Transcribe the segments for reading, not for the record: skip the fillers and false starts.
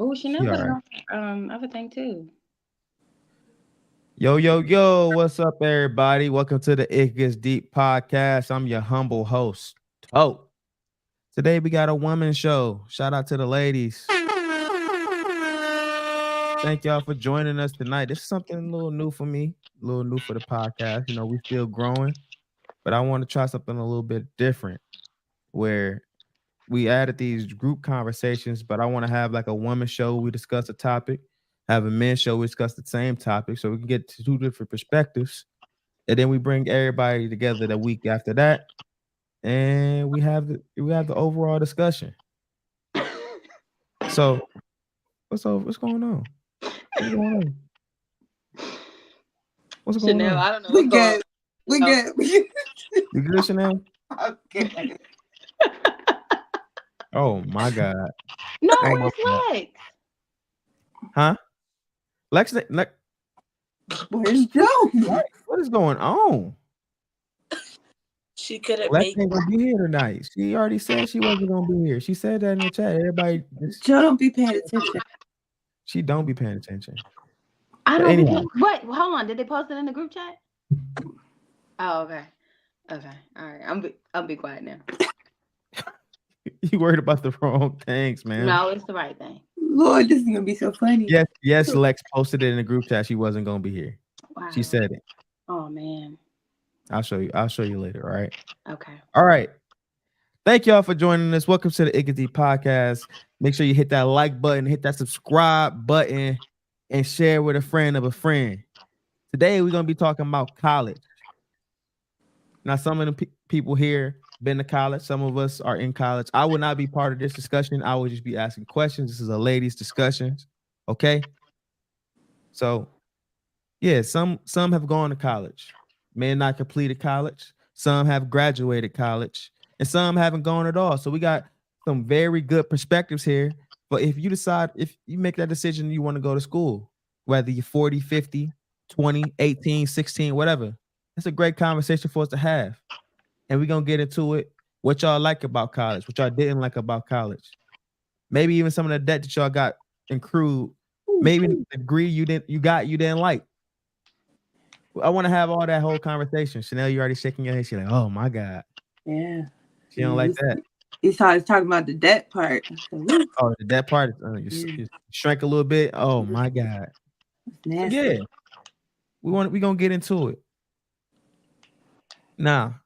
Oh, She Chanel all got it right. on other thing too. Yo, yo, yo, what's up, everybody? Welcome to the It Gets Deep podcast. I'm your humble host, Toe. Today we got a woman show. Shout out to the ladies. Thank y'all for joining us tonight. This is something a little new for me, a little new for the podcast. You know, we still growing, but I want to try something a little bit different where we added these group conversations, but I want to have like a woman show. We discuss a topic, have a men show. We discuss the same topic so we can get to two different perspectives. And then we bring everybody together the week after that, and we have the overall discussion. So what's going on? What's going on? What's going Chanel, on? I don't know We what's going good. We on. good. We good. You good, Chanel? Okay. Oh my God. No, Oh my where's God. Lex? Huh? Lex, Where's Joe? what is going on? She couldn't Lex make ain't gonna be here tonight. She already said she wasn't gonna be here. She said that in the chat. Everybody, Joe don't be paying attention. she don't be paying attention. I But don't be. anyhow, What? Hold on. Did they post it in the group chat? Oh, okay. Okay. All right. I'll be quiet now. you worried about the wrong things, man. No, it's the right thing. Lord, this is gonna be so funny. Yes, Lex posted it in the group chat. She wasn't gonna be here. Wow. She said it. Oh man. I'll show you. I'll show you later. All right. Okay. All right. Thank y'all for joining us. Welcome to the Ickety Podcast. Make sure you hit that like button, hit that subscribe button, and share with a friend of a friend. Today we're gonna be talking about college. Now, some of the people here been to college. Some of us are in college. I would not be part of this discussion. I would just be asking questions. This is a ladies' discussion. Okay. So, yeah, some have gone to college. May not completed college. Some have graduated college, and some haven't gone at all. So we got some very good perspectives here. But if you make that decision, you want to go to school, whether you're 40, 50, 20, 18, 16, whatever, that's a great conversation for us to have. And we're going to get into it. What y'all like about college, what y'all didn't like about college. Maybe even some of the debt that y'all got accrued. Maybe the degree you didn't like. I want to have all that whole conversation. Chanel, you already shaking your head. She's like, oh my God. Yeah. She don't like that. He started talking about the debt part. Oh, the debt part, you shrank a little bit. Oh my God. So Nasty. yeah. We're gonna get into it. Now,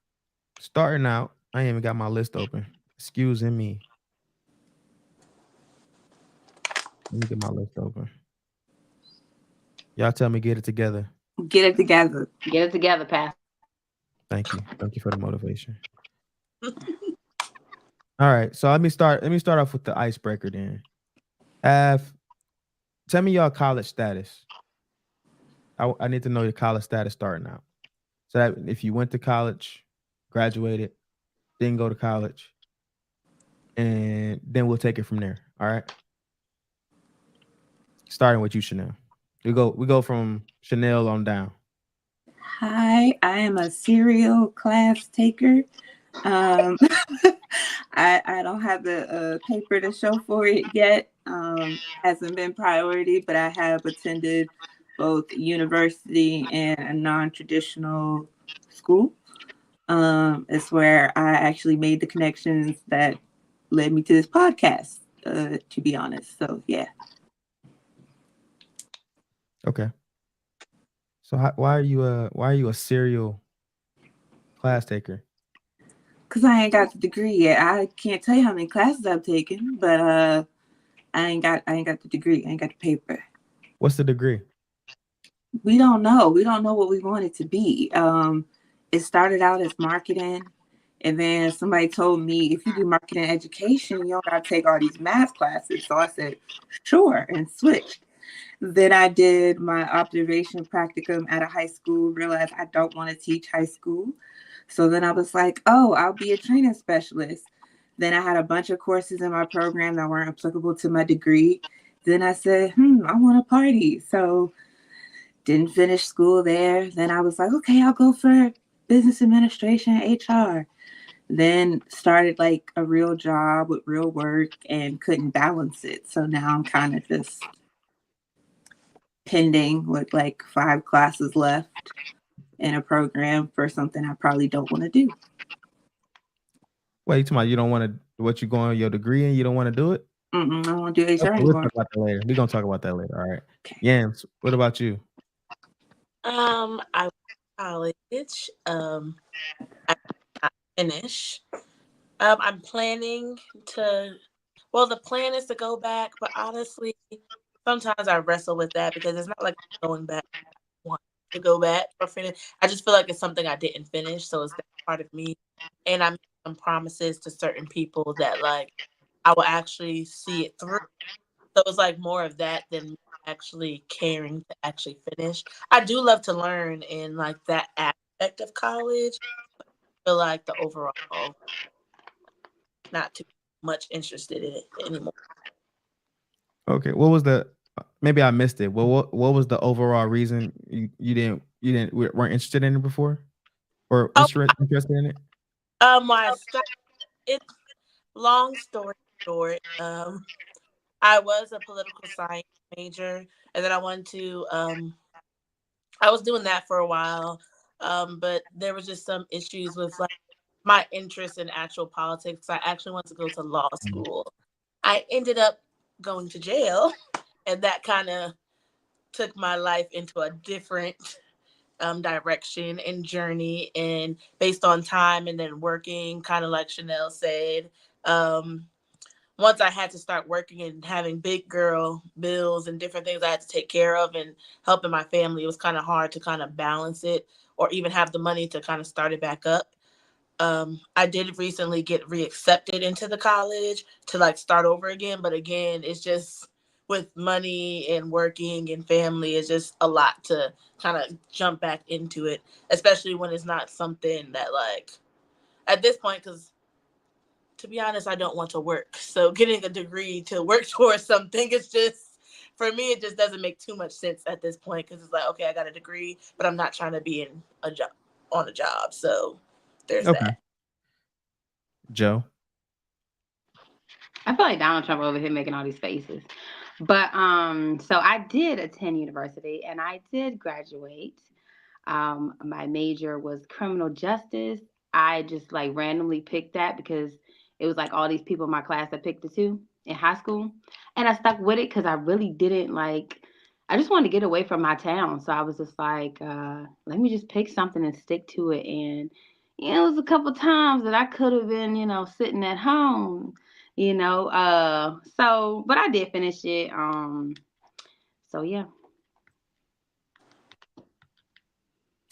starting out, I ain't even got my list open. Excuse me. Let me get my list open. Y'all tell me get it together. Get it together. Get it together, Pastor. Thank you. Thank you for the motivation. All right. So let me start off with the icebreaker then. Tell me your college status. I need to know your college status starting out. So that if you went to college, graduated, didn't go to college, and then we'll take it from there. All right. Starting with you, Chanel. We go from Chanel on down. Hi, I am a serial class taker. I don't have the paper to show for it yet. Hasn't been priority, but I have attended both university and a non-traditional school. It's where I actually made the connections that led me to this podcast, to be honest. So yeah. Okay. So why are you a serial class taker? Cause I ain't got the degree yet. I can't tell you how many classes I've taken, but I ain't got the degree. I ain't got the paper. What's the degree? We don't know. We don't know what we want it to be. It started out as marketing, and then somebody told me if you do marketing education, you don't gotta take all these math classes. So I said, sure, and switched. Then I did my observation practicum at a high school, realized I don't want to teach high school. So then I was like, oh, I'll be a training specialist. Then I had a bunch of courses in my program that weren't applicable to my degree. Then I said, I want to party. So didn't finish school there. Then I was like, okay, I'll go for business administration, HR. Then started like a real job with real work and couldn't balance it. So now I'm kind of just pending with like 5 classes left in a program for something I probably don't want to do. Wait, you talking about you don't want to what you going your degree and you don't want to do it? I don't want to do HR Okay, we'll anymore. talk about that later. We're gonna talk about that later. All right. Okay. Yams, what about you? I went to college. I finish. I'm planning to. Well, the plan is to go back, but honestly, sometimes I wrestle with that because it's not like I'm going back. I want to go back or finish. I just feel like it's something I didn't finish, so it's that part of me. And I made some promises to certain people that like I will actually see it through. So it's like more of that than me actually caring to actually finish. I do love to learn in like that aspect of college. I feel like the overall, not too much interested in it anymore. Okay. What was the maybe I missed it. Well, what was the overall reason you weren't interested in it before? Or Oh, interested in it? my it's long story short. I was a political science major, and then I wanted to. I was doing that for a while, but there was just some issues with like my interest in actual politics. I actually wanted to go to law school. I ended up going to jail, and that kind of took my life into a different direction and journey. And based on time and then working, kind of like Chanel said, once I had to start working and having big girl bills and different things I had to take care of and helping my family, it was kind of hard to kind of balance it or even have the money to kind of start it back up. I did recently get reaccepted into the college to like start over again. But again, it's just with money and working and family, it's just a lot to kind of jump back into it, especially when it's not something that like at this point, because to be honest, I don't want to work. So getting a degree to work towards something is just, for me, it just doesn't make too much sense at this point because it's like, okay, I got a degree, but I'm not trying to be in a job on a job. So there's Okay. that. Joe. I feel like Donald Trump over here making all these faces. But so I did attend university and I did graduate. My major was criminal justice. I just like randomly picked that because it was like all these people in my class that picked it too in high school. And I stuck with it because I really didn't like, I just wanted to get away from my town. So I was just like, let me just pick something and stick to it. And it was a couple times that I could have been, sitting at home, so, but I did finish it. So yeah.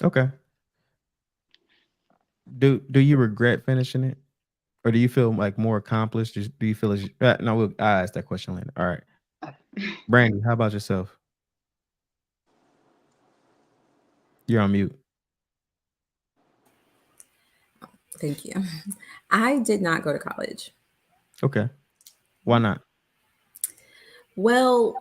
Okay. Do you regret finishing it? Or do you feel like more accomplished? Do you feel as no, I'll ask that question later. All right. Brandy, how about yourself? You're on mute. Thank you. I did not go to college. Okay. Why not? Well,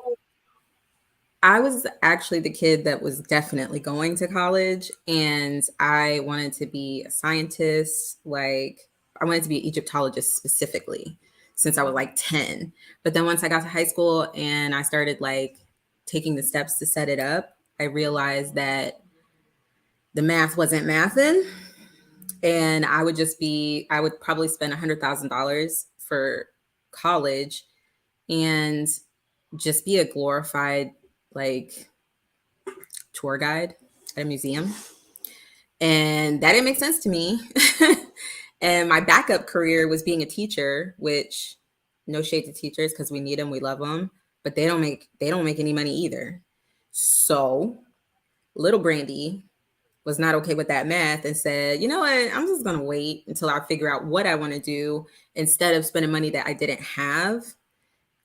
I was actually the kid that was definitely going to college, and I wanted to be a scientist. Like, I wanted to be an Egyptologist specifically since I was like 10. But then once I got to high school and I started like taking the steps to set it up, I realized that the math wasn't mathing. And I would probably spend $100,000 for college and just be a glorified like tour guide at a museum. And that didn't make sense to me. And my backup career was being a teacher, which no shade to teachers because we need them, we love them, but they don't make any money either. So little Brandy was not okay with that math and said, you know what, I'm just going to wait until I figure out what I want to do instead of spending money that I didn't have.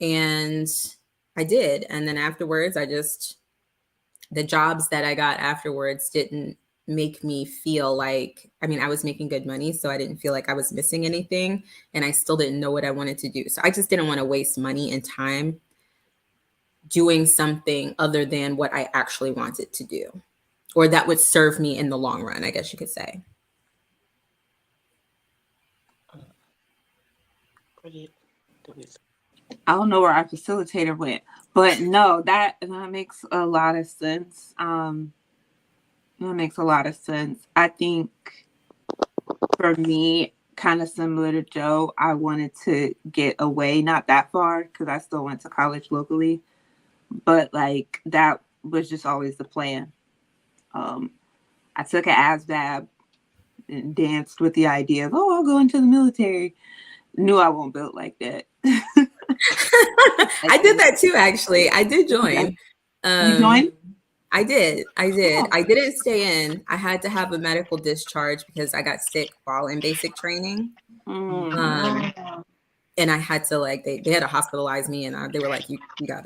And I did. And then afterwards, the jobs that I got afterwards didn't make me feel like, I was making good money, so I didn't feel like I was missing anything. And I still didn't know what I wanted to do. So I just didn't want to waste money and time doing something other than what I actually wanted to do, or that would serve me in the long run, I guess you could say. I don't know where our facilitator went, but no, that makes a lot of sense. That makes a lot of sense. I think for me, kind of similar to Joe, I wanted to get away, not that far, because I still went to college locally, but like that was just always the plan. I took an ASVAB and danced with the idea of, oh, I'll go into the military. Knew I won't build like that. I did that too, actually. I did join. You joined? I did. Oh. I didn't stay in. I had to have a medical discharge because I got sick while in basic training. And I had to they had to hospitalize me, and they were like, you gotta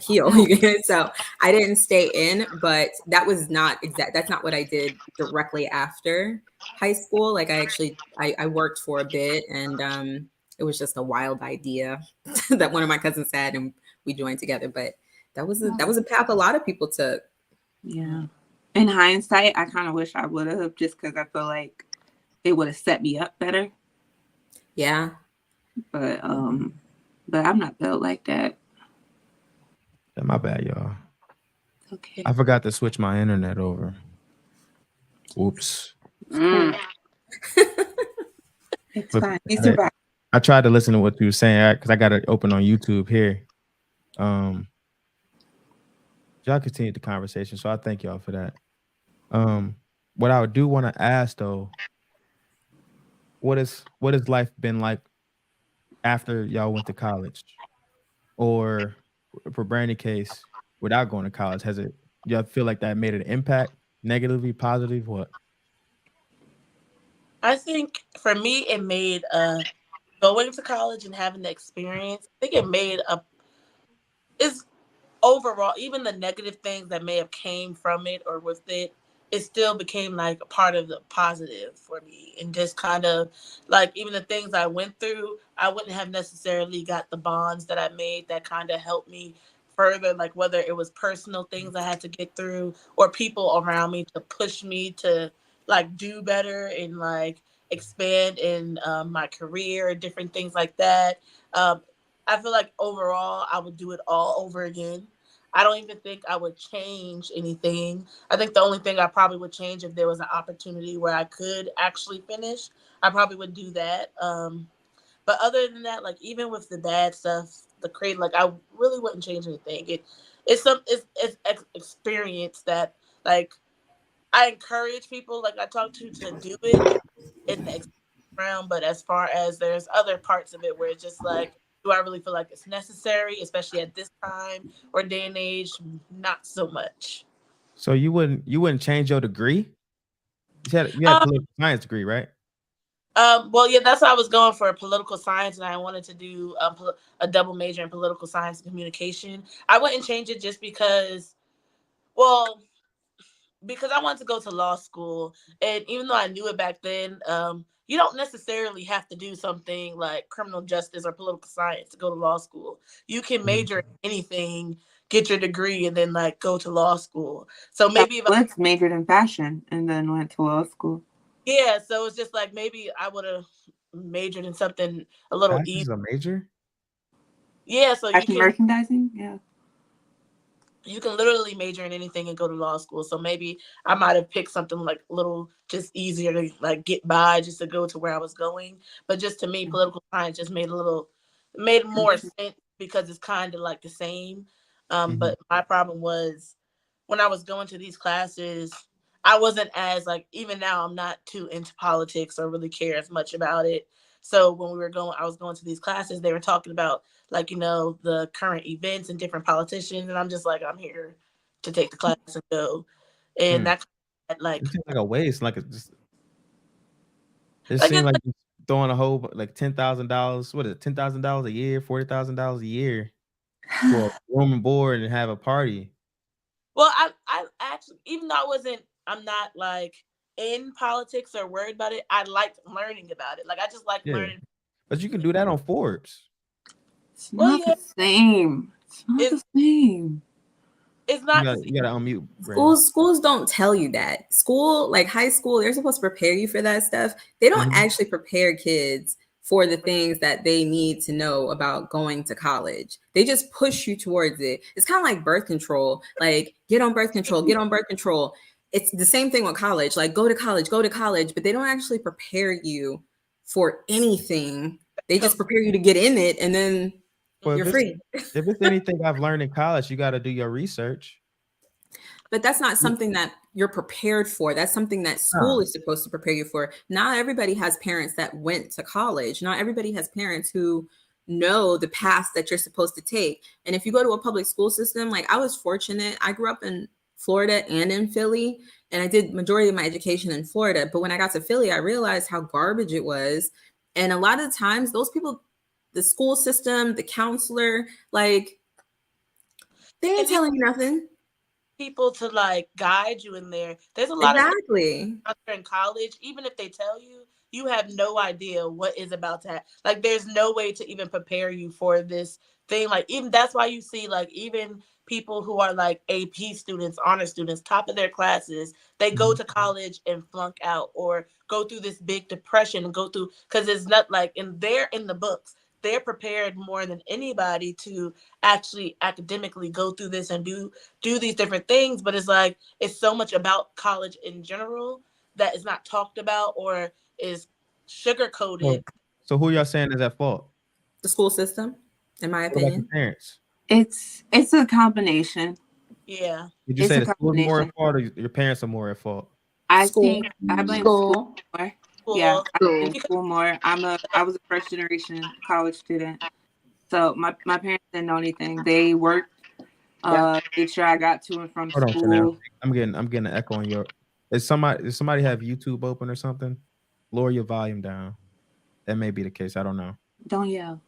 heal. So I didn't stay in, but that's not what I did directly after high school. Like I worked for a bit, and it was just a wild idea that one of my cousins had, and we joined together. But that was a path a lot of people took. Yeah. In hindsight, I kind of wish I would have, just because I feel like it would have set me up better. Yeah. But I'm not built like that. Yeah, my bad, y'all. Okay. I forgot to switch my internet over. Oops. It's fine. You survived. I tried to listen to what you were saying because I got it open on YouTube here. Y'all continued the conversation, so I thank y'all for that. What I do want to ask though, what has life been like after y'all went to college, or for Brandy's case, without going to college? Y'all feel like that made an impact, negatively, positive, what? I think for me, it made going to college and having the experience. I think it made is overall, even the negative things that may have came from it or with it, it still became like a part of the positive for me. And just kind of like even the things I went through, I wouldn't have necessarily got the bonds that I made that kind of helped me further, like whether it was personal things I had to get through or people around me to push me to like do better and like expand in my career, different things like that. I feel like overall I would do it all over again. I don't even think I would change anything. I think the only thing I probably would change if there was an opportunity where I could actually finish, I probably would do that. But other than that, like even with the bad stuff, the crazy, like I really wouldn't change anything. It's experience that like I encourage people like I talk to do it in the round. But as far as there's other parts of it where it's just like, do I really feel like it's necessary, especially at this time or day and age? Not so much. So you wouldn't change your degree? You had a political science degree, right? Well, yeah, that's why I was going for political science, and I wanted to do a double major in political science and communication. I wouldn't change it just because, well, because I wanted to go to law school, and even though I knew it back then, you don't necessarily have to do something like criminal justice or political science to go to law school. You can major in anything, get your degree, and then like go to law school. So maybe if I majored in fashion and then went to law school. Yeah, so it's just like maybe I would have majored in something a little easier. A major? Yeah, so you can merchandising. Yeah, you can literally major in anything and go to law school. So maybe I might have picked something like a little just easier to like get by, just to go to where I was going. But just to me, political science just made more sense because it's kind of like the same. But my problem was when I was going to these classes, I wasn't as like, even now I'm not too into politics or really care as much about it. So when I was going to these classes, they were talking about like, the current events and different politicians. And I'm just like, I'm here to take the class and go. And that like, it seems like a waste. Like it seems like throwing a whole like $10,000. What is it? $10,000 a year, $40,000 a year for a room and board and have a party. Well, I actually, even though I'm not like in politics or worried about it, I liked learning about it. Like I just like learning. But you can do that on Forbes. It's not the same. It's not the same. It's not. You gotta unmute. Schools don't tell you that. School, like high school, they're supposed to prepare you for that stuff. They don't actually prepare kids for the things that they need to know about going to college. They just push you towards it. It's kind of like birth control. Like, get on birth control, get on birth control. It's the same thing with college. Like, go to college, but they don't actually prepare you for anything. They just prepare you to get in it, and then you're free. If it's anything I've learned in college, you got to do your research. But that's not something that you're prepared for. That's something that school is supposed to prepare you for. Not everybody has parents that went to college. Not everybody has parents who know the path that you're supposed to take. And if you go to a public school system, like I was fortunate, I grew up in Florida and in Philly, and I did majority of my education in Florida. But when I got to Philly, I realized how garbage it was. And a lot of the times those people, the school system, the counselor, like they ain't telling you nothing. People to like guide you in there. There's a lot of in college, even if they tell you, you have no idea what is about to happen. Like there's no way to even prepare you for this thing. Like even that's why you see like even people who are like AP students, honor students, top of their classes, they go to college and flunk out or go through this big depression and go through, because it's not like in the books. They're prepared more than anybody to actually academically go through this and do these different things. But it's like, it's so much about college in general that is not talked about or is sugar coated. So who y'all saying is at fault? The school system, in my opinion. Parents. It's a combination. Yeah. Did you say the school's more at fault or your parents are more at fault? I think I blame school more. Yeah, I blame school more. I was a first generation college student, so my parents didn't know anything. They worked, made sure I got to and from school. I'm getting an echo on your. Does somebody have YouTube open or something? Lower your volume down. That may be the case. I don't know. Don't yell.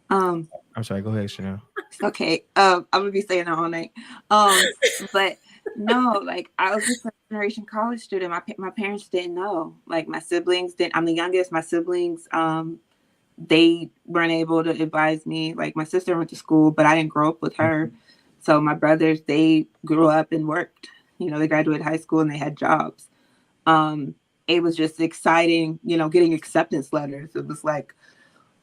I'm sorry. Go ahead, Chanel. Okay. I'm gonna be saying that all night. But no, like I was a first generation college student. My parents didn't know. Like my siblings didn't. I'm the youngest. My siblings, they weren't able to advise me. Like my sister went to school, but I didn't grow up with her. So my brothers, they grew up and worked. You know, they graduated high school and they had jobs. It was just exciting, you know, getting acceptance letters. It was like,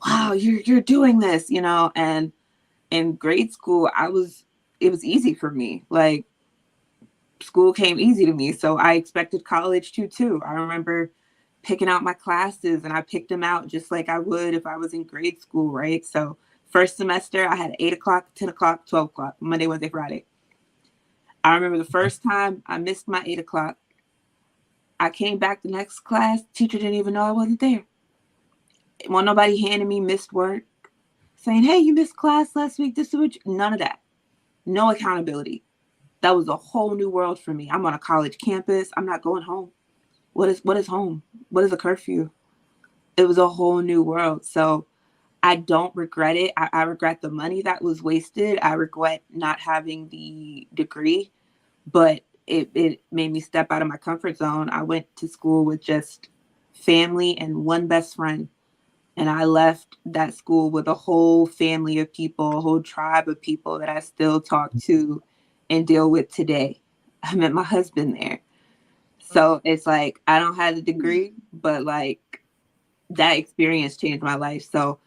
wow, you're doing this, you know. And in grade school, it was easy for me. Like school came easy to me. So I expected college too. I remember picking out my classes and I picked them out just like I would if I was in grade school, right? So first semester, I had 8 o'clock, 10 o'clock, 12 o'clock, Monday, Wednesday, Friday. I remember the first time I missed my 8 o'clock. I came back the next class. Teacher didn't even know I wasn't there. Well, nobody handed me missed work saying, hey, you missed class last week. This is what none of that. No accountability. That was a whole new world for me. I'm on a college campus. I'm not going home. What is home? What is a curfew? It was a whole new world. So I don't regret it. I regret the money that was wasted. I regret not having the degree, but it made me step out of my comfort zone. I went to school with just family and one best friend. And I left that school with a whole family of people, a whole tribe of people that I still talk to and deal with today. I met my husband there. So it's like, I don't have the degree, but like that experience changed my life. So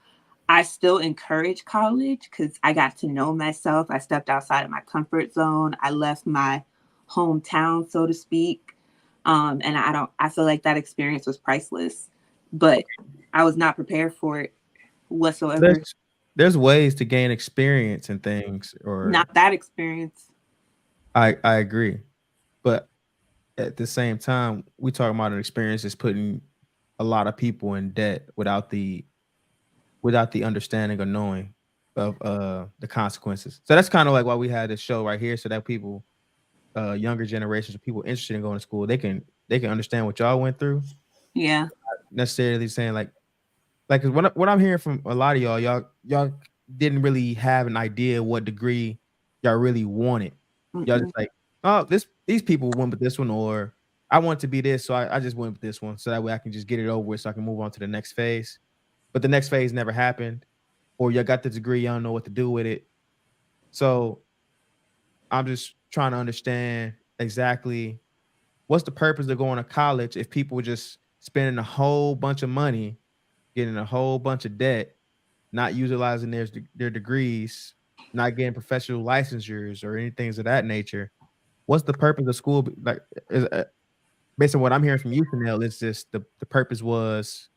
I still encourage college because I got to know myself. I stepped outside of my comfort zone. I left my hometown, so to speak. And I feel like that experience was priceless, but I was not prepared for it whatsoever. There's ways to gain experience and things, or not that experience. I agree, but at the same time, we talk about an experience that's putting a lot of people in debt without the understanding or knowing of the consequences. So that's kind of like why we had this show right here, so that people, younger generations of people interested in going to school, they can understand what y'all went through. Yeah. Not necessarily saying like what I'm hearing from a lot of y'all didn't really have an idea what degree y'all really wanted. Y'all just like, oh, these people went with this one, or I want to be this, so I just went with this one, so that way I can just get it over with, so I can move on to the next phase. But the next phase never happened, or you got the degree, you don't know what to do with it. So I'm just trying to understand exactly what's the purpose of going to college if people were just spending a whole bunch of money getting a whole bunch of debt, not utilizing their degrees, not getting professional licensures or anything of that nature. What's the purpose of school? Like, based on what I'm hearing from you, Chanel, it's just the purpose was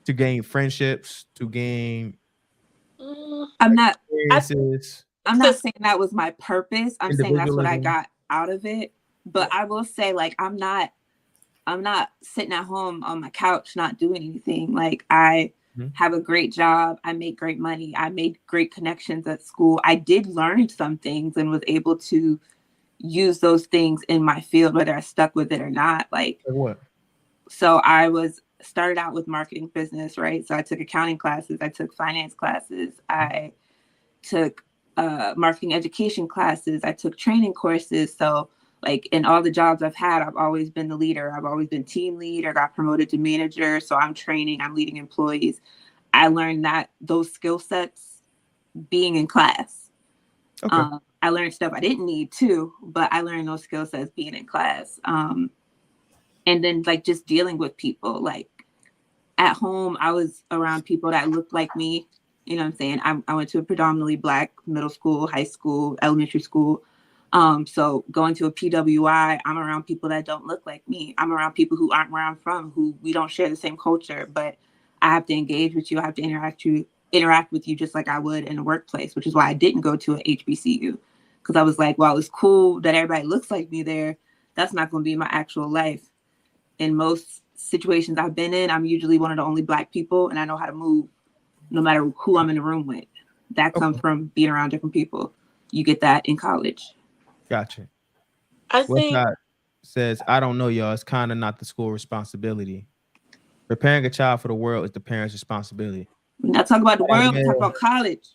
to gain friendships, to gain I'm not experiences, I'm not saying that was my purpose. I'm saying that's what I individualism. got out of it. But I will say, like, I'm not sitting at home on my couch not doing anything. Like, I have a great job. I make great money. I made great connections at school. I did learn some things and was able to use those things in my field, whether I stuck with it or not. Like what? So I started out with marketing business, right? So I took accounting classes. I took finance classes. I took marketing education classes. I took training courses. So like in all the jobs I've had, I've always been the leader. I've always been team lead or got promoted to manager. So I'm training, I'm leading employees. I learned those skill sets being in class. Okay. I learned stuff I didn't need too, but I learned those skill sets being in class. And then like just dealing with people. Like at home, I was around people that looked like me. You know what I'm saying? I went to a predominantly Black middle school, high school, elementary school. So going to a PWI, I'm around people that don't look like me. I'm around people who aren't where I'm from, who we don't share the same culture, but I have to engage with you. I have to interact with you just like I would in the workplace, which is why I didn't go to a HBCU. Because I was like, well, it's cool that everybody looks like me there. That's not going to be my actual life. In most situations I've been in, I'm usually one of the only Black people, and I know how to move no matter who I'm in the room with. That comes from being around different people. You get that in college. Gotcha. I think Westside says, I don't know, y'all. It's kind of not the school responsibility. Preparing a child for the world is the parent's responsibility. We're not talking about the world, we're talking about college.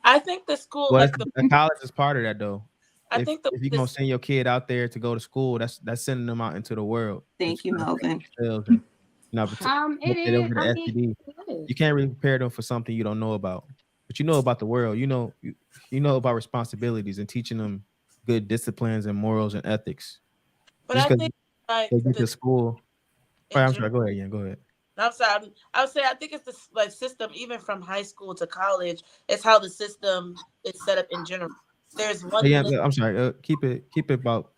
I think the school, Well, like the college is part of that, though. I If think you're gonna send your kid out there to go to school, that's sending them out into the world. Thank you, Melvin. And, It is. I mean, it is. you can't really prepare them for something you don't know about. But you know about the world. You know about responsibilities and teaching them good disciplines and morals and ethics. But Just I think like they get to school. Right, I'm sorry. Go ahead, Ian. Go ahead. I'm sorry. I would say I think it's the like system, even from high school to college. It's how the system is set up in general. There's one. Yeah, I'm sorry. Keep it about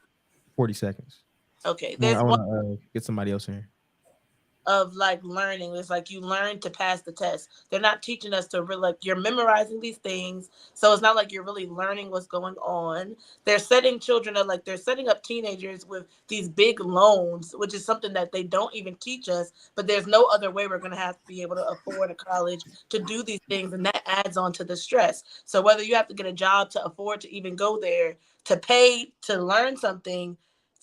40 seconds. Okay. I want to get somebody else in. Of like learning. It's like you learn to pass the test. They're not teaching us to really, like, you're memorizing these things. So it's not like you're really learning what's going on. They're setting children up, like they're setting up teenagers with these big loans, which is something that they don't even teach us. But there's no other way we're going to have to be able to afford a college to do these things. And that adds on to the stress. So whether you have to get a job to afford to even go there, to pay to learn something,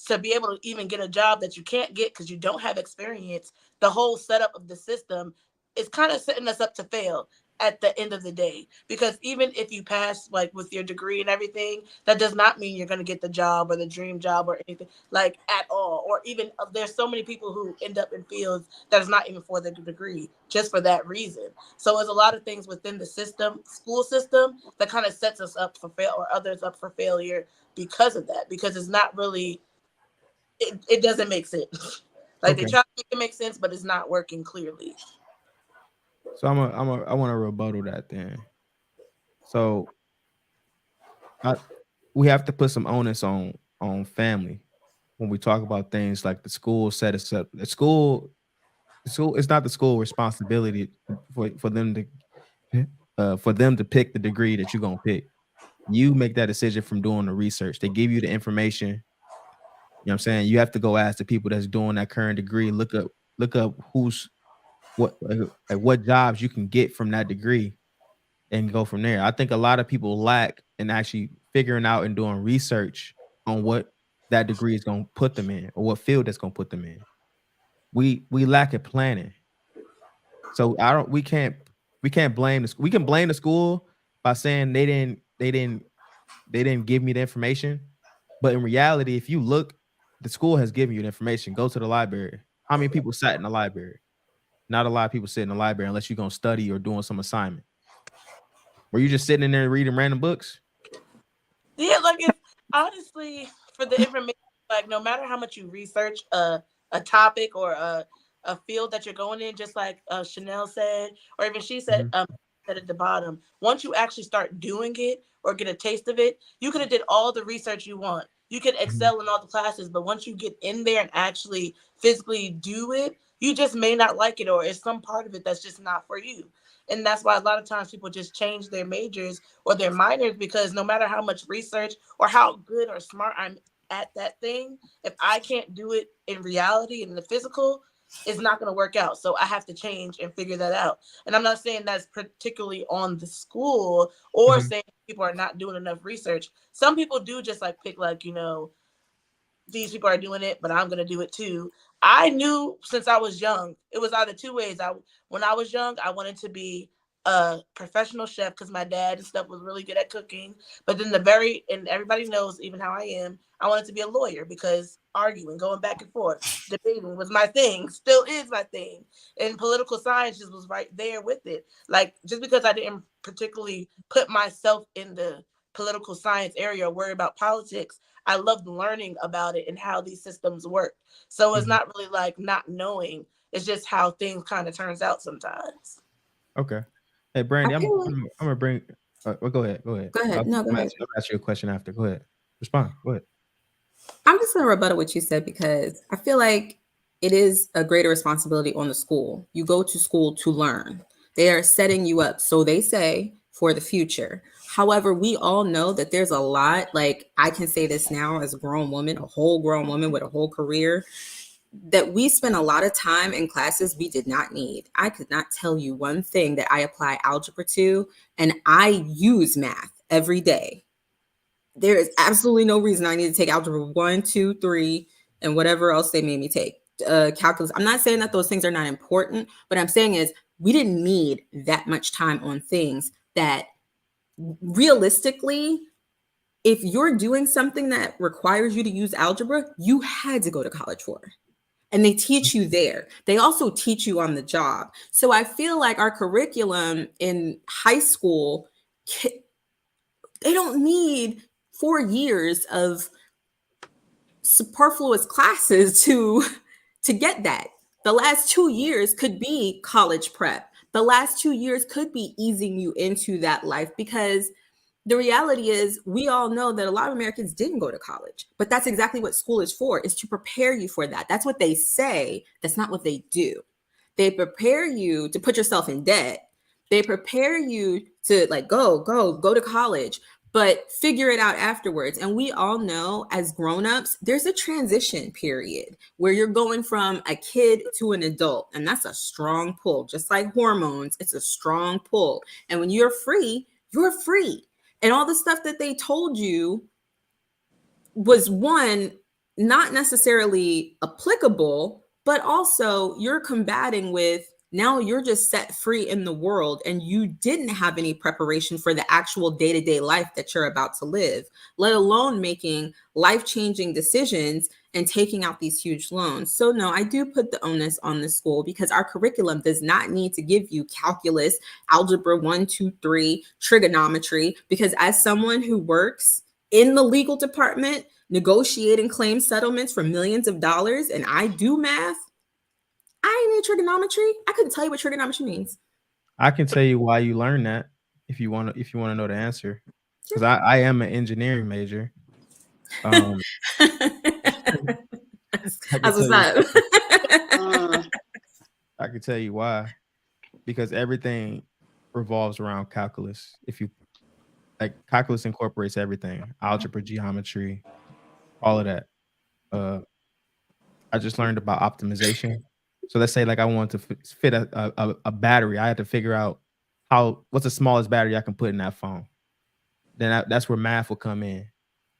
to be able to even get a job that you can't get because you don't have experience, the whole setup of the system is kind of setting us up to fail at the end of the day. Because even if you pass like with your degree and everything, that does not mean you're going to get the job or the dream job or anything like at all. Or even there's so many people who end up in fields that is not even for the degree, just for that reason. So there's a lot of things within the system, school system, that kind of sets us up for fail or others up for failure because of that. Because it's not really, it doesn't make sense. Like they try to make it make sense, but it's not working clearly. So I want to rebuttal that then. So we have to put some onus on family when we talk about things like the school set us up. The school it's not the school responsibility for them to pick the degree that you're gonna pick. You make that decision from doing the research. They give you the information. You know what I'm saying? You have to go ask the people that's doing that current degree, look up what jobs you can get from that degree and go from there. I think a lot of people lack in actually figuring out and doing research on what that degree is going to put them in or what field that's going to put them in. We lack a planning. So we can't blame this. We can blame the school by saying they didn't give me the information. But in reality, if you look, the school has given you the information. Go to the library. How many people sat in the library? Not a lot of people sit in the library unless you're going to study or doing some assignment. Were you just sitting in there reading random books? Yeah, like if honestly, for the information, like no matter how much you research a topic or a a field that you're going in, just like Chanel said, or even she said, said at the bottom, once you actually start doing it or get a taste of it, you could have did all the research you want. You can excel in all the classes, but once you get in there and actually physically do it, you just may not like it, or it's some part of it that's just not for you. And that's why a lot of times people just change their majors or their minors, because no matter how much research or how good or smart I'm at that thing, if I can't do it in reality and in the physical, it's not going to work out. So I have to change and figure that out. And I'm not saying that's particularly on the school or saying people are not doing enough research. Some people do just like pick, like, you know, these people are doing it, but I'm going to do it too. I knew since I was young, it was either two ways. When I was young, I wanted to be a professional chef because my dad and stuff was really good at cooking. But then and everybody knows even how I am, I wanted to be a lawyer because arguing, going back and forth, debating was my thing, still is my thing. And political science just was right there with it. Like, just because I didn't particularly put myself in the political science area or worry about politics, I loved learning about it and how these systems work. So it's not really like not knowing. It's just how things kind of turns out sometimes. Okay. Hey, Brandy, I'm gonna bring. Well, go ahead. Go ahead. Go ahead. No, go ahead. I'll ask you a question after. Go ahead. Respond. Go ahead. I'm just going to rebuttal what you said, because I feel like it is a greater responsibility on the school. You go to school to learn. They are setting you up, so they say, for the future. However, we all know that there's a lot, like I can say this now as a grown woman, a whole grown woman with a whole career, that we spend a lot of time in classes we did not need. I could not tell you one thing that I apply algebra to, and I use math every day. There is absolutely no reason I need to take algebra 1, 2, 3, and whatever else they made me take. Calculus. I'm not saying that those things are not important. What I'm saying is we didn't need that much time on things that realistically, if you're doing something that requires you to use algebra, you had to go to college for. And they teach you there. They also teach you on the job. So I feel like our curriculum in high school, they don't need 4 years of superfluous classes to get that. The last 2 years could be college prep. The last 2 years could be easing you into that life, because the reality is we all know that a lot of Americans didn't go to college, but that's exactly what school is for, is to prepare you for that. That's what they say. That's not what they do. They prepare you to put yourself in debt. They prepare you to like, go to college, but figure it out afterwards. And we all know as grownups, there's a transition period where you're going from a kid to an adult. And that's a strong pull, just like hormones. It's a strong pull. And when you're free, you're free. And all the stuff that they told you was, one, not necessarily applicable, but also you're combating with, now you're just set free in the world and you didn't have any preparation for the actual day-to-day life that you're about to live, let alone making life-changing decisions and taking out these huge loans. So no, I do put the onus on the school, because our curriculum does not need to give you calculus, algebra 1, 2, 3, trigonometry, because as someone who works in the legal department, negotiating claim settlements for millions of dollars, and I do math, I need trigonometry. I couldn't tell you what trigonometry means. I can tell you why you learned that if you want to know the answer. Because I am an engineering major. That's what's up. I can tell you why. Because everything revolves around calculus. If you like, calculus incorporates everything: algebra, geometry, all of that. I just learned about optimization. So let's say like I want to fit a battery. I had to figure out what's the smallest battery I can put in that phone. Then that's where math will come in.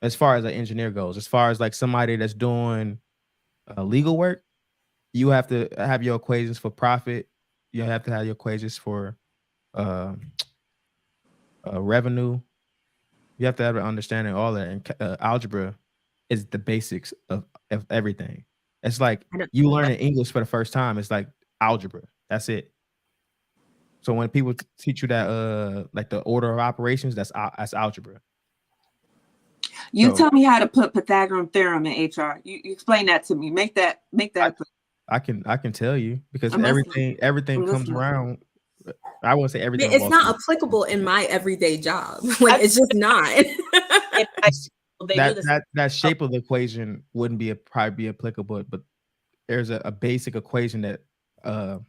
As far as an engineer goes, as far as like somebody that's doing legal work, you have to have your equations for profit. You have to have your equations for revenue. You have to have an understanding of all that. And algebra is the basics of everything. It's like you learning English for the first time. It's like algebra. That's it. So when people teach you that, like the order of operations, that's algebra. You tell me how to put Pythagorean theorem in HR. You explain that to me. Make that. I can tell you because I'm listening. everything I'm comes listening. around. I wouldn't say everything. It's not applicable in my everyday job. Like I- it's just not. It, I, they do this. That shape of the equation wouldn't probably be applicable, but there's a basic equation that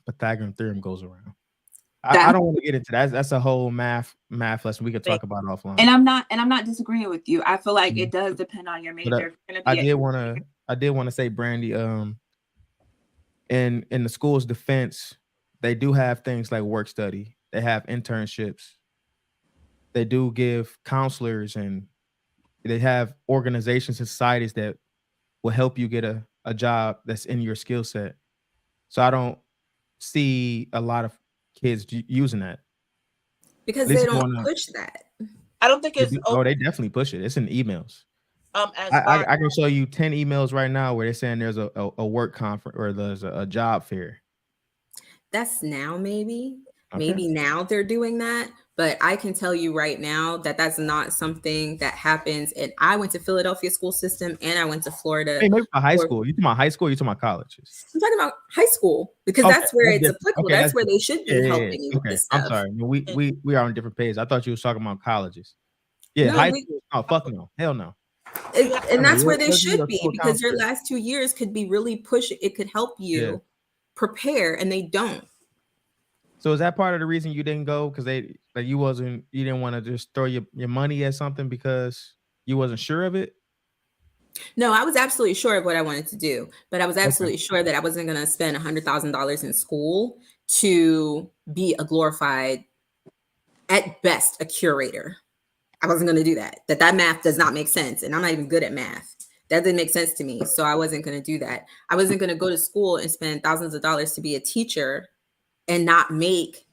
Pythagorean theorem goes around. I don't want to get into that. That's a whole math lesson we could talk about offline. And I'm not disagreeing with you. I feel like it does depend on your major. I did want to say, Brandy, in the school's defense, they do have things like work study. They have internships. They do give counselors, and they have organizations and societies that will help you get a job that's in your skill set. So I don't see a lot of kids using that because they don't push that. I don't think it's. They definitely push it. It's in emails. I can show you 10 emails right now where they're saying there's a work conference or there's a job fair. That's now maybe now they're doing that, but I can tell you right now that that's not something that happens. And I went to Philadelphia school system and I went to Florida. Hey, maybe for high school. You talking about high school? Or you talking about colleges? I'm talking about high school because that's where it's applicable. That's where they should be helping you with this stuff. I'm sorry. We are on different pages. I thought you was talking about colleges. Yeah, high school. Oh, fuck no. Hell no. And that's where they should be because your last 2 years could be really pushing. It could help you prepare, and they don't. So is that part of the reason you didn't go? Because you didn't want to just throw your money at something because you wasn't sure of it? No, I was absolutely sure of what I wanted to do, but I was absolutely sure that I wasn't going to spend $100,000 in school to be a glorified, at best, a curator. I wasn't going to do that. That math does not make sense, and I'm not even good at math. That didn't make sense to me, so I wasn't going to do that. I wasn't going to go to school and spend thousands of dollars to be a teacher and not make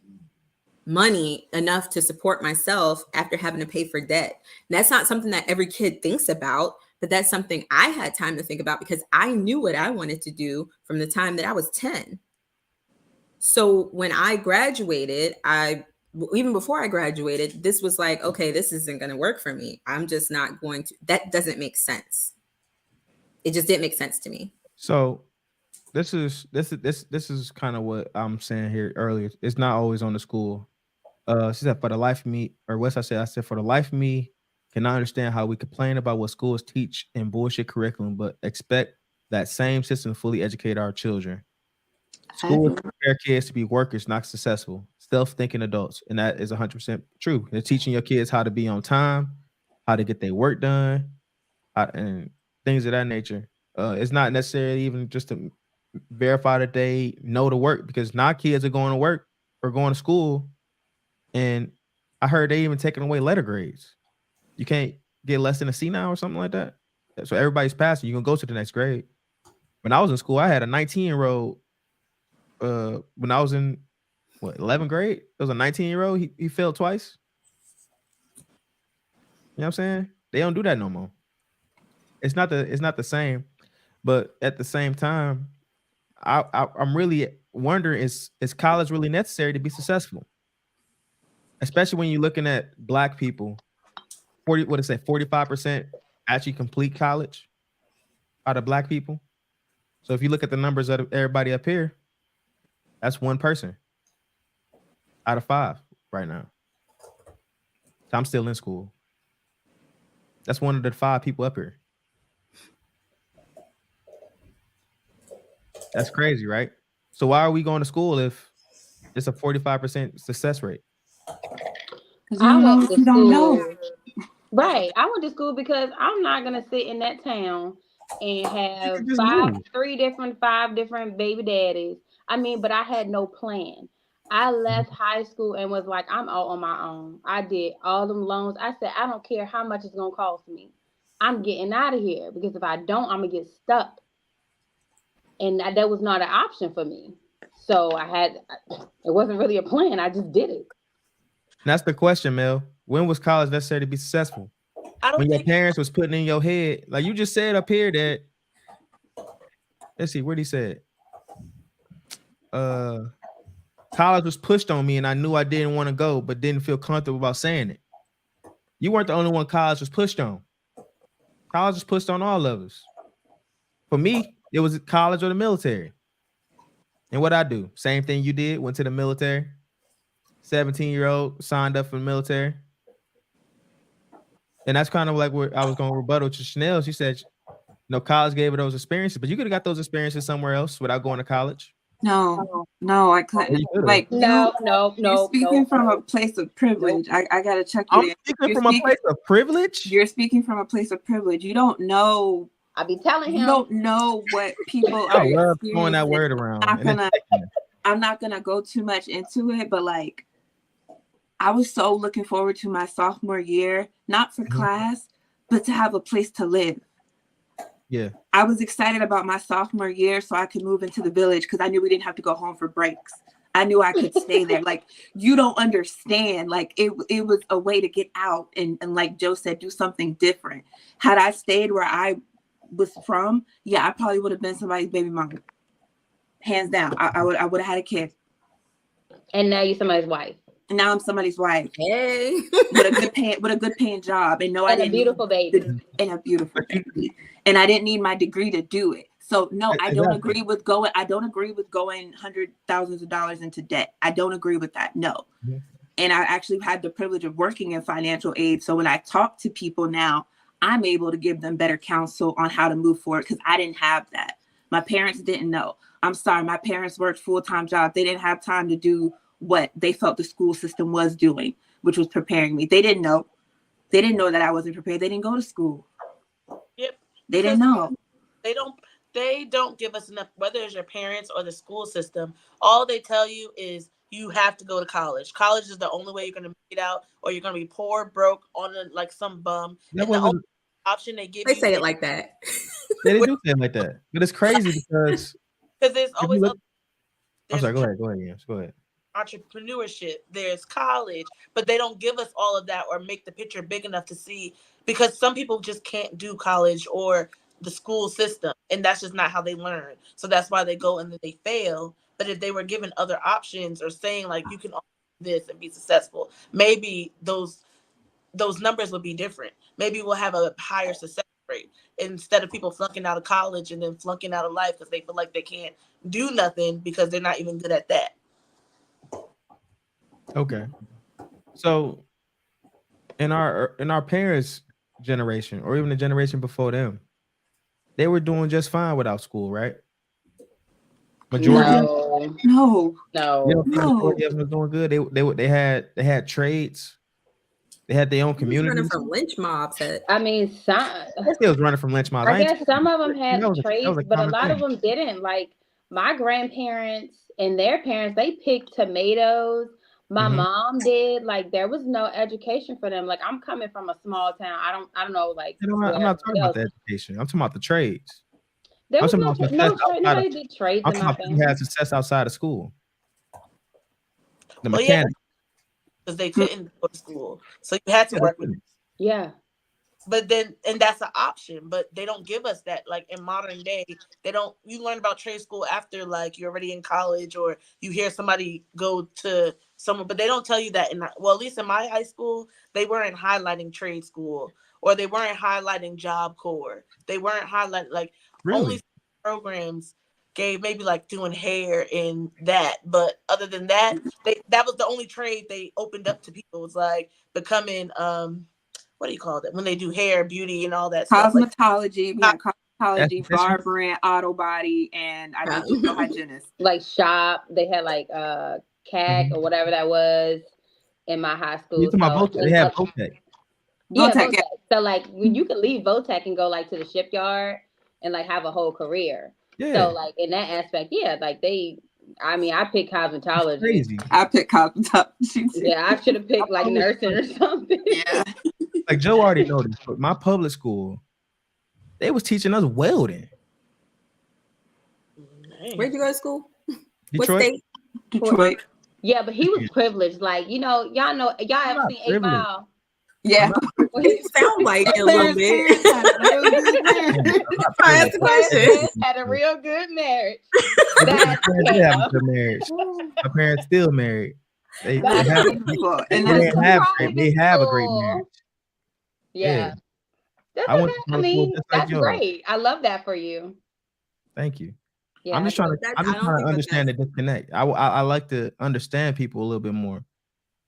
money enough to support myself after having to pay for debt. And that's not something that every kid thinks about, but that's something I had time to think about because I knew what I wanted to do from the time that I was 10. So when I graduated, even before I graduated, this was like, okay, this isn't going to work for me. I'm just not going to, that doesn't make sense. It just didn't make sense to me. So this is kind of what I'm saying here earlier. It's not always on the school. She said, for the life of me, or what I said, for the life of me, cannot understand how we complain about what schools teach in bullshit curriculum, but expect that same system to fully educate our children. Schools prepare kids to be workers, not successful, self-thinking adults. And that is 100% true. They're teaching your kids how to be on time, how to get their work done, and things of that nature. It's not necessarily even just to verify that they know the work, because now kids are going to work or going to school, and I heard they even taking away letter grades. You can't get less than a C now or something like that. So everybody's passing. You can go to the next grade. When I was in school, I had a 19-year-old. When I was in 11th grade, there was a 19-year-old. He failed twice. You know what I'm saying? They don't do that no more. It's not the same, but at the same time, I'm really wondering, is college really necessary to be successful? Especially when you're looking at Black people, 45% actually complete college out of Black people. So if you look at the numbers of everybody up here, that's one person out of 5 right now. So I'm still in school. That's one of the 5 people up here. That's crazy, right? So why are we going to school if it's a 45% success rate? I went to school. Right. I went to school because I'm not going to sit in that town and have 5 different baby daddies. I mean, but I had no plan. I left high school and was like, I'm out on my own. I did all them loans. I said, I don't care how much it's going to cost me. I'm getting out of here, because if I don't, I'm going to get stuck. And that was not an option for me. So it wasn't really a plan. I just did it. That's the question, Mel. When was college necessary to be successful? When your parents was putting in your head, like you just said up here that, let's see, what he said. College was pushed on me and I knew I didn't want to go, but didn't feel comfortable about saying it. You weren't the only one college was pushed on. College was pushed on all of us. For me, it was college or the military. And what I do, same thing you did, went to the military. 17-year-old signed up for the military. And that's kind of like where I was going to rebuttal to Chanel. She said, college gave her those experiences, but you could have got those experiences somewhere else without going to college. No, I couldn't. Like no. You're speaking from a place of privilege. I gotta check you. I'm speaking from a place of privilege. You're speaking from a place of privilege. You don't know. I be telling him. You don't know what people I love throwing that word around. I'm not gonna go too much into it, but like, I was so looking forward to my sophomore year, not for class, but to have a place to live. Yeah. I was excited about my sophomore year so I could move into the village because I knew we didn't have to go home for breaks. I knew I could stay there. Like, you don't understand. Like, it was a way to get out and like Joe said, do something different. Had I stayed where I was from, I probably would have been somebody's baby mama. Hands down. I would have had a kid. And now you're somebody's wife. And now I'm somebody's wife. Hey. with a good paying job. And no, I didn't. A beautiful baby. And a beautiful baby. And I didn't need my degree to do it. So no, I don't agree with going hundreds of thousands of dollars into debt. I don't agree with that. No. Mm-hmm. And I actually had the privilege of working in financial aid. So when I talk to people now, I'm able to give them better counsel on how to move forward because I didn't have that. My parents didn't know. I'm sorry. My parents worked full-time jobs. They didn't have time to do what they felt the school system was doing, which was preparing me. They didn't know. They didn't know that I wasn't prepared. They didn't go to school. Yep. They didn't know. They don't give us enough, whether it's your parents or the school system. All they tell you is you have to go to college. College is the only way you're going to make it out, or you're going to be poor, broke, like some bum. And the only option they give you. They say it like that. They do say it like that. But it's crazy because there's always I'm sorry, go ahead. Yes, go ahead. Entrepreneurship, there's college, but they don't give us all of that or make the picture big enough to see, because some people just can't do college or the school system, and that's just not how they learn. So that's why they go and then they fail. But if they were given other options or saying like you can do this and be successful, maybe those numbers would be different. Maybe we'll have a higher success rate instead of people flunking out of college and then flunking out of life because they feel like they can't do nothing because they're not even good at that. Okay. So in our parents' generation, or even the generation before them, they were doing just fine without school, right? Majority. No. Majority of them was doing good. They had trades. They had their own community. Running from lynch mobs. I mean, some. They was running from lynch mobs. I guess some of them had trades, but a lot of them didn't. Like my grandparents and their parents, they picked tomatoes. My mom did. Like there was no education for them. Like I'm coming from a small town. I don't know. Like I'm not talking about the education. I'm talking about the trades. There was nobody did trades. I'm talking about you had success outside of school. The mechanic. Because they couldn't go to school, so you had to work with them. Yeah. But then, and that's an option, but they don't give us that. Like in modern day, you learn about trade school after like you're already in college, or you hear somebody go to someone, but they don't tell you that at least in my high school, they weren't highlighting trade school, or they weren't highlighting Job Corps. They weren't highlighting only programs gave maybe like doing hair and that, but other than that, that was the only trade they opened up to people. It was like becoming what do you call it when they do hair, beauty, and all that cosmetology, cosmetology, barbering, auto body, and I think dental hygienist. Like shop, they had like CAC or whatever that was in my high school. You talking about Votech? They have Votech. Yeah, Votech. So like you could leave Votech and go like to the shipyard and like have a whole career. Yeah. So like in that aspect, like I picked cosmetology. Crazy. I picked cosmetology. Yeah, I should have picked like nursing or something. Yeah. Like Joe already noticed, but my public school, they was teaching us welding. Where'd you go to school? Detroit. What state? Detroit. Yeah, but he was privileged. Like, y'all ever seen 8 Mile? Yeah. Well, he sound like it a little bit. That's the question. Had a real good marriage. They have a good marriage. My parents still married. They have a great marriage. Yeah. That's great. I love that for you. Thank you. Yeah, I'm just trying to understand the disconnect. I like to understand people a little bit more.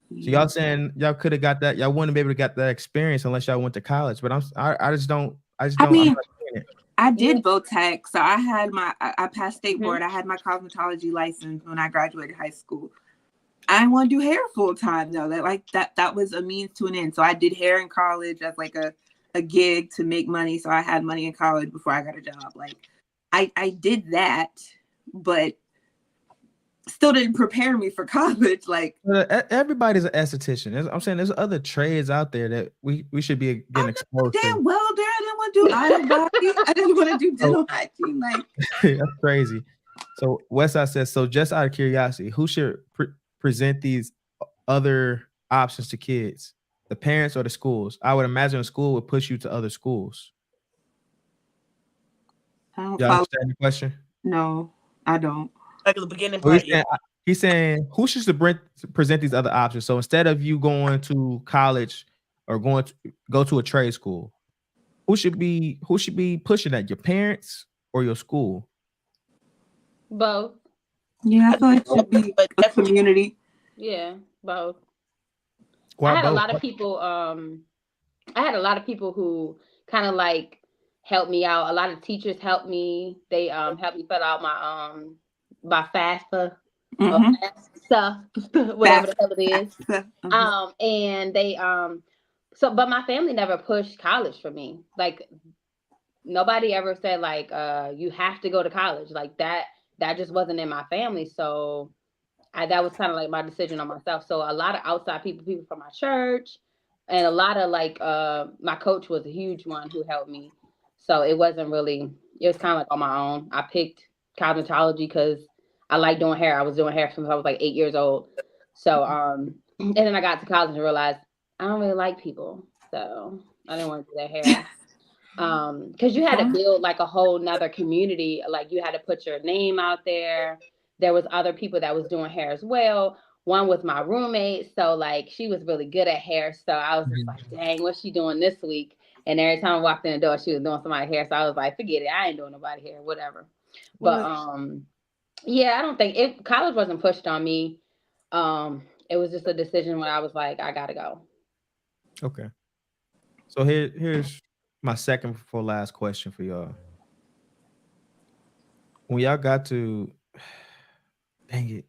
So y'all saying y'all could have got that, y'all wouldn't be able to get that experience unless y'all went to college. But I just don't. I I'm mean, not saying it. I did Votech, so I passed state Mhm. board. I had my cosmetology license when I graduated high school. I didn't want to do hair full time though. That was a means to an end. So I did hair in college as like a gig to make money. So I had money in college before I got a job. Like I did that, but still didn't prepare me for college. Like Everybody's an esthetician. I'm saying there's other trades out there that we should be getting exposed to. Damn well, there I didn't want to do auto body. I didn't want to do dental hygiene. Like that's crazy. So Westside says, so just out of curiosity, who should present these other options to kids? The parents or the schools? I would imagine a school would push you to other schools. I don't Y'all follow. understand the question? No, I don't. Like the beginning So part. he's saying who should present these other options? So instead of you going to college or go to a trade school, who should be pushing that? Your parents or your school? Both. Yeah, I feel like it should be a community. Yeah, both. Why I had both? a lot of people. I had a lot of people who kind of like helped me out. A lot of teachers helped me. They helped me fill out my FAFSA or FAFSA, whatever the hell it is. And they so, but my family never pushed college for me. Like nobody ever said like you have to go to college. Like that just wasn't in my family. So that was kind of like my decision on myself. So a lot of outside people from my church, and a lot of like my coach was a huge one who helped me. So it wasn't really, it was kind of like on my own. I picked cosmetology because I like doing hair. I was doing hair since I was like 8 years old. So and then I got to college and realized I don't really like people. So I didn't want to do their hair. Because you had to build like a whole nother community. Like you had to put your name out there. There was other people that was doing hair as well. One was my roommate, so like she was really good at hair. So I was just like, dang, what's she doing this week? And every time I walked in the door, she was doing somebody's hair. So I was like, forget it, I ain't doing nobody hair, whatever. But yeah, I don't think college wasn't pushed on me. It was just a decision when I was like, I gotta go. Okay. So here's my second for last question for y'all. When y'all got to, dang it,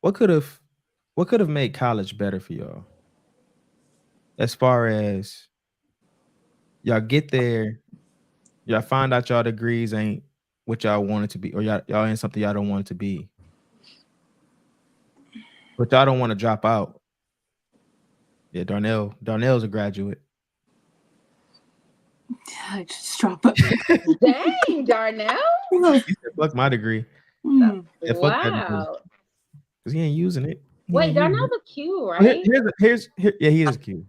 what could have made college better for y'all? As far as y'all get there, y'all find out y'all degrees ain't what y'all want it to be, or y'all ain't something y'all don't want it to be, but y'all don't want to drop out. Yeah, Darnell's a graduate. I just drop it. Dang, Darnell. He said, fuck my degree. Yeah, fuck that degree. Wow. Because he ain't using it. Wait, Darnell's a Q, right? Yeah, he is a Q.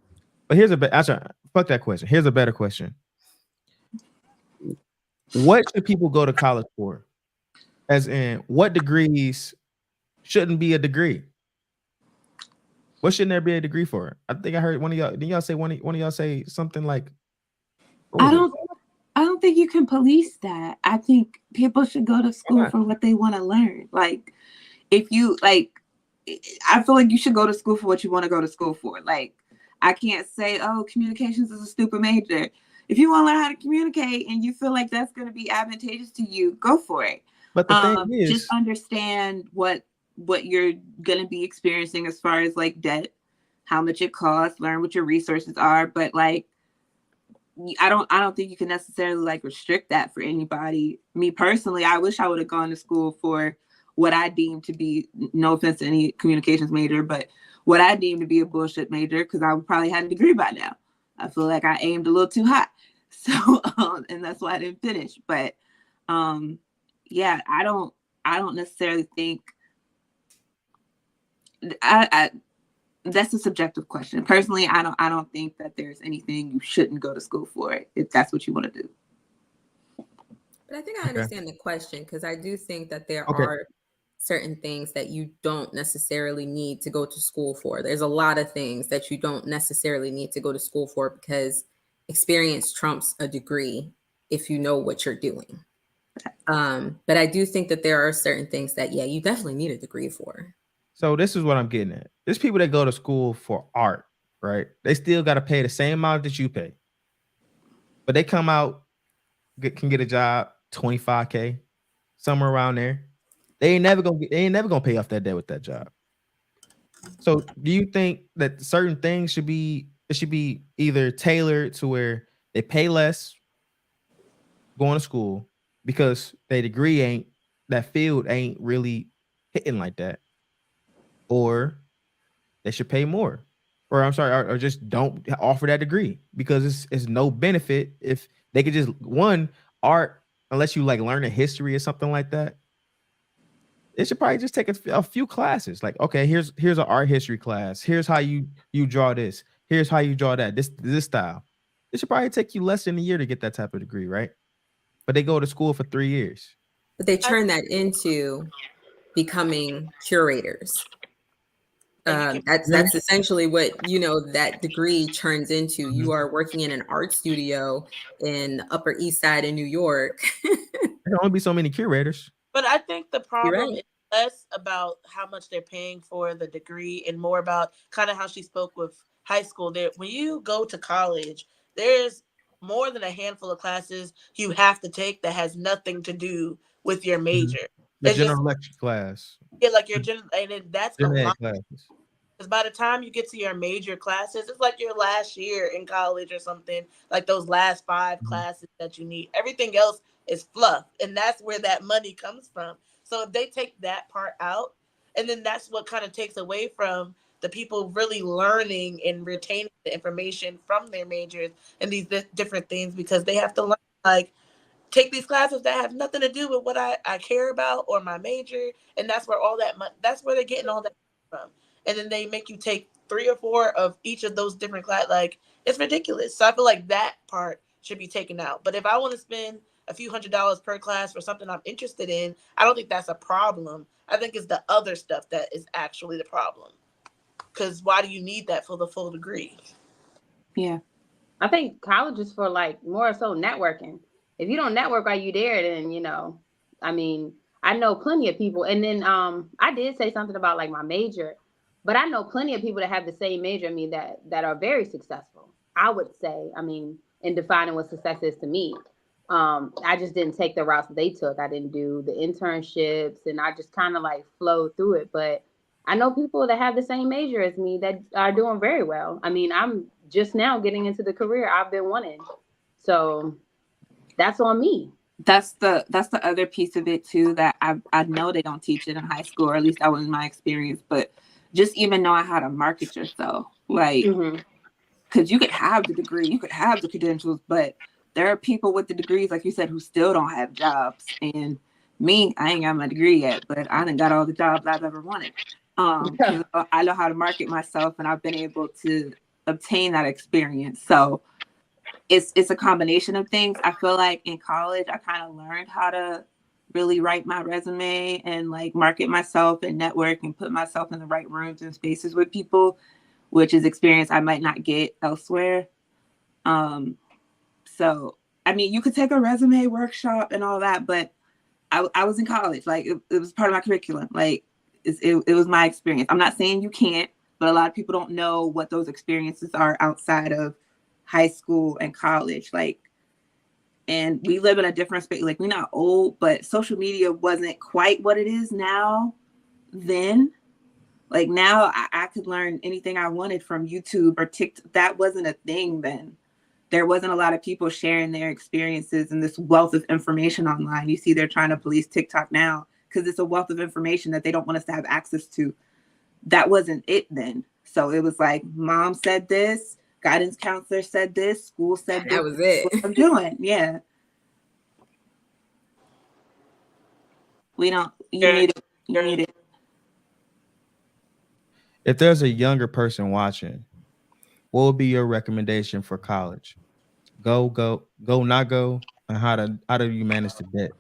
But here's fuck that question. Here's a better question. What should people go to college for? As in, what degrees shouldn't be a degree? What shouldn't there be a degree for? I think I heard one of y'all. Didn't y'all say one of y'all say something like? I don't think you can police that. I think people should go to school for what they want to learn. Like, if you like, I feel like you should go to school for what you want to go to school for. Like, I can't say, oh, communications is a stupid major. If you want to learn how to communicate and you feel like that's going to be advantageous to you, go for it. But the thing is, just understand what you're going to be experiencing as far as like debt, how much it costs, learn what your resources are. But like, I don't think you can necessarily like restrict that for anybody. Me personally, I wish I would have gone to school for what I deem to be, no offense to any communications major, but what I deem to be a bullshit major, because I would probably had a degree by now. I feel like I aimed a little too high. So, and that's why I didn't finish. But yeah, I don't necessarily think that's a subjective question. Personally, I don't think that there's anything you shouldn't go to school for if that's what you want to do. But I think I understand the question, because I do think that there are certain things that you don't necessarily need to go to school for. There's a lot of things that you don't necessarily need to go to school for, because experience trumps a degree if you know what you're doing. But I do think that there are certain things that, yeah, you definitely need a degree for. So this is what I'm getting at. There's people that go to school for art, right? They still got to pay the same amount that you pay, but they come out can get a job 25K somewhere around there. They ain't never gonna pay off that debt with that job. So do you think that certain things should be either tailored to where they pay less going to school because their degree ain't that field ain't really hitting like that, or they should pay more, or I'm sorry, or just don't offer that degree because it's no benefit if they could just one art unless you like learn a history or something like that. It should probably just take a few classes. Like, okay, here's an art history class. Here's how you draw this. Here's how you draw that. This style. It should probably take you less than a year to get that type of degree, right? But they go to school for 3 years. But they turn that into becoming curators. That's essentially what, that degree turns into. You are working in an art studio in Upper East Side in New York. There can only be so many curators. But I think the problem right. is less about how much they're paying for the degree and more about kind of how she spoke with high school. There, when you go to college, there's more than a handful of classes you have to take that has nothing to do with your major. The It's general just lecture class. like your general, and that's a lot. Classes. Because by the time you get to your major classes, it's like your last year in college or something, like those last 5 classes that you need. Everything else is fluff. And that's where that money comes from. So if they take that part out, and then that's what kind of takes away from the people really learning and retaining the information from their majors and these different things, because they have to learn, like, take these classes that have nothing to do with what I care about or my major. And that's where all that that's where they're getting all that from. And then they make you take 3 or 4 of each of those different classes. Like, it's ridiculous. So I feel like that part should be taken out. But if I want to spend a few $100s per class for something I'm interested in, I don't think that's a problem. I think it's the other stuff that is actually the problem. Because why do you need that for the full degree? Yeah. I think college is for like more so networking. If you don't network while you there, then I mean, I know plenty of people. And then I did say something about like my major, but I know plenty of people that have the same major as me that are very successful. I would say, I mean, in defining what success is to me. I just didn't take the routes that they took. I didn't do the internships, and I just kind of like flowed through it. But I know people that have the same major as me that are doing very well. I mean, I'm just now getting into the career I've been wanting. So that's on me. That's the other piece of it too, that I know they don't teach it in high school, or at least that was my experience. But just even knowing how to market yourself, like, because you could have the degree, you could have the credentials, but there are people with the degrees, like you said, who still don't have jobs. And me, I ain't got my degree yet, but I done got all the jobs I've ever wanted. I know how to market myself, and I've been able to obtain that experience. So it's a combination of things. I feel like in college, I kind of learned how to really write my resume and like market myself and network and put myself in the right rooms and spaces with people, which is experience I might not get elsewhere. So, I mean, you could take a resume workshop and all that, but I was in college. Like, it was part of my curriculum. Like, it was my experience. I'm not saying you can't, but a lot of people don't know what those experiences are outside of high school and college. Like, and we live in a different space. Like, we're not old, but social media wasn't quite what it is now then. Like, now I could learn anything I wanted from YouTube or TikTok. That wasn't a thing then. There wasn't a lot of people sharing their experiences and this wealth of information online. You see, they're trying to police TikTok now because it's a wealth of information that they don't want us to have access to. That wasn't it then. So it was like, mom said this, guidance counselor said this, school said this. That was it. What I'm doing. Yeah. You need it. You need it. If there's a younger person watching, what would be your recommendation for college? Go, not go, and how do you manage the debt?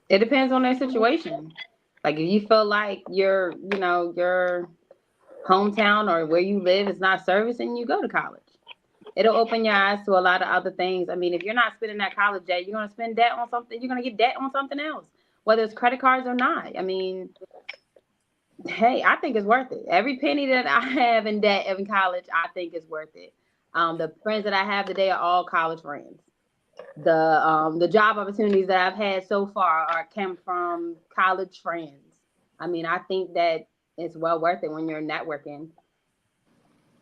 It depends on their situation. Like, if you feel like your hometown or where you live is not servicing you, go to college. It'll open your eyes to a lot of other things. I mean, if you're not spending that college debt, you're going to spend debt on something. You're going to get debt on something else, whether it's credit cards or not. I mean, hey, I think it's worth it. Every penny that I have in debt in college, I think is worth it. The friends that I have today are all college friends. The job opportunities that I've had so far are came from college friends. I mean, I think that it's well worth it when you're networking.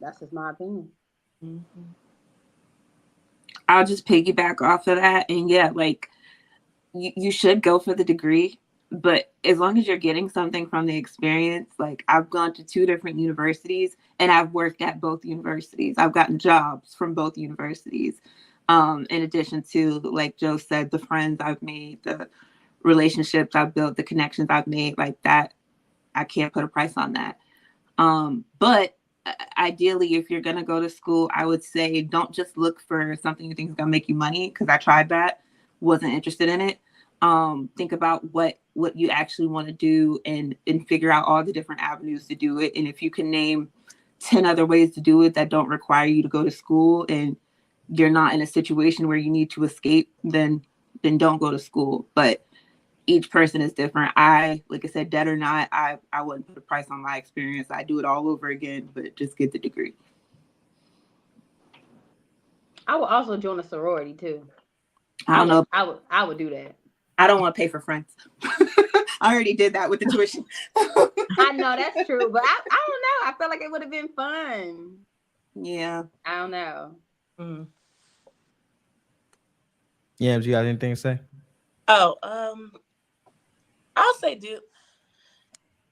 That's just my opinion. Mm-hmm. I'll just piggyback off of that. And yeah, like you should go for the degree, but as long as you're getting something from the experience, like I've gone to 2 different universities and I've worked at both universities. I've gotten jobs from both universities. In addition to, like Joe said, the friends I've made, the relationships I've built, the connections I've made, like that, I can't put a price on that. But ideally, if you're going to go to school, I would say don't just look for something you think is going to make you money, because I tried that, wasn't interested in it. Think about what you actually want to do and figure out all the different avenues to do it. And if you can name 10 other ways to do it that don't require you to go to school and you're not in a situation where you need to escape, then don't go to school. But each person is different. Like I said, debt or not, I wouldn't put a price on my experience. I do it all over again, but just get the degree. I would also join a sorority too. I don't know. I would do that. I don't want to pay for friends. I already did that with the tuition. I know that's true, but I don't know. I feel like it would have been fun. Yeah. I don't know. Mm. Yeah, do you got anything to say? Oh,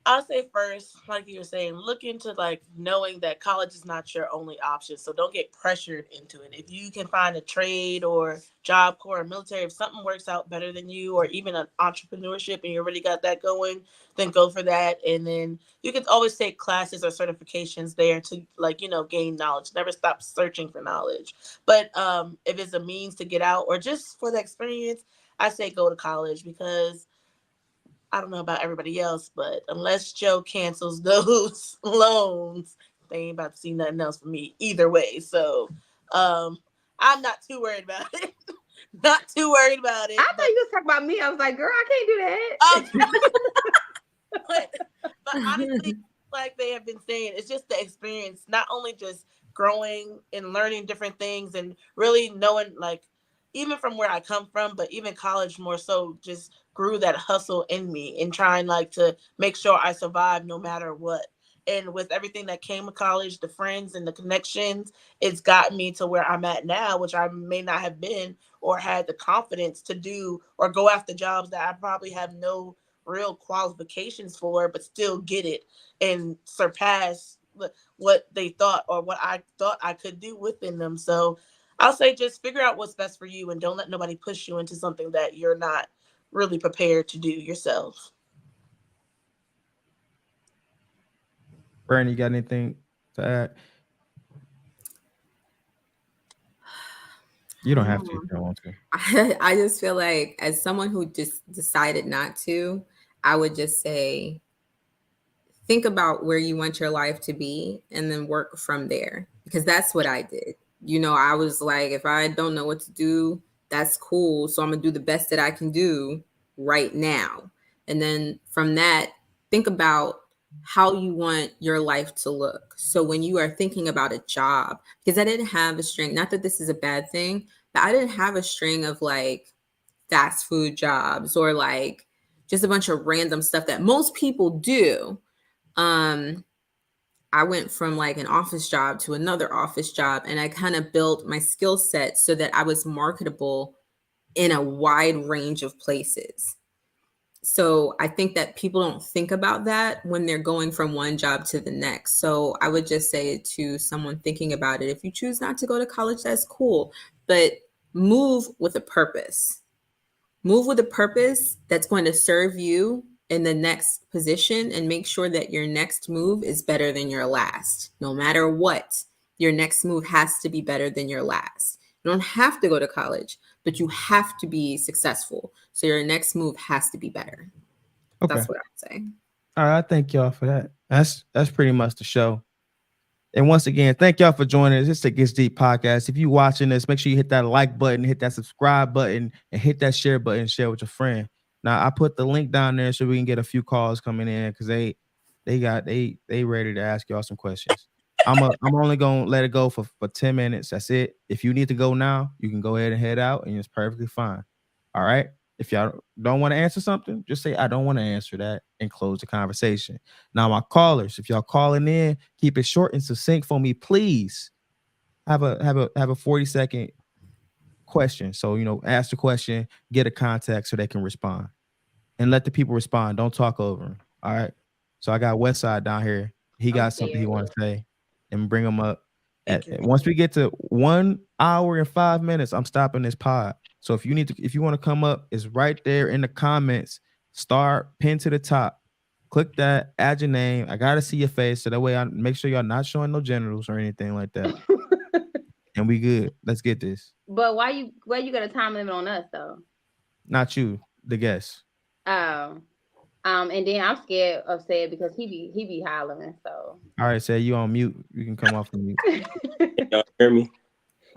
I'll say first, like you were saying, look into like knowing that college is not your only option. So don't get pressured into it. If you can find a trade or job corps or military, if something works out better than you, or even an entrepreneurship and you already got that going, then go for that. And then you can always take classes or certifications there to, like, gain knowledge. Never stop searching for knowledge. But if it's a means to get out or just for the experience, I say go to college, because I don't know about everybody else, but unless Joe cancels those loans, they ain't about to see nothing else from me either way. So I'm not too worried about it. Not too worried about it. I thought you was talking about me. I was like, girl, I can't do that. But honestly, like they have been saying, it's just the experience, not only just growing and learning different things and really knowing, like, even from where I come from, but even college more so just grew that hustle in me and trying like to make sure I survive no matter what. And with everything that came with college, the friends and the connections, it's gotten me to where I'm at now, which I may not have been or had the confidence to do or go after jobs that I probably have no real qualifications for, but still get it and surpass what they thought or what I thought I could do within them. So I'll say just figure out what's best for you and don't let nobody push you into something that you're not really prepared to do yourself. Bernie, you got anything to add? You don't have to if you don't want to. I just feel like, as someone who just decided not to, I would just say, think about where you want your life to be and then work from there, because that's what I did. I was like, if I don't know what to do, that's cool. So I'm going to do the best that I can do right now. And then from that, think about how you want your life to look. So when you are thinking about a job, because I didn't have a string, not that this is a bad thing, but I didn't have a string of like fast food jobs or like just a bunch of random stuff that most people do. I went from like an office job to another office job, and I kind of built my skill set so that I was marketable in a wide range of places. So I think that people don't think about that when they're going from one job to the next. So I would just say to someone thinking about it, if you choose not to go to college, that's cool, but move with a purpose. Move with a purpose that's going to serve you in the next position, and make sure that your next move is better than your last. No matter what, your next move has to be better than your last. You don't have to go to college, but you have to be successful. So your next move has to be better. Okay. That's what I would say. All right, I thank y'all for that. That's pretty much the show. And once again, thank y'all for joining us. It's the Gets Deep podcast. If you watching this, make sure you hit that like button, hit that subscribe button, and hit that share button. Share with your friend. Now I put the link down there so we can get a few calls coming in because they ready to ask y'all some questions. I'm only gonna let it go for 10 minutes. That's it. If you need to go now, you can go ahead and head out, and it's perfectly fine. All right. If y'all don't want to answer something, just say I don't want to answer that and close the conversation. Now, my callers, if y'all calling in, keep it short and succinct for me, please. Have a 40-second question. So, ask the question, get a context so they can respond. And let the people respond. Don't talk over them. All right. So I got Westside down here. He got something he wants to say. And bring him up. Once we get to 1 hour and 5 minutes, I'm stopping this pod. So if you want to come up, it's right there in the comments. Start pin to the top. Click that, add your name. I gotta see your face so that way I make sure y'all not showing no genitals or anything like that. And we good. Let's get this. But why you got a time limit on us though? Not you, the guest. Oh. And then I'm scared of Said because he be hollering. So all right, Say you on mute. You can come off the mute. Y'all hear me?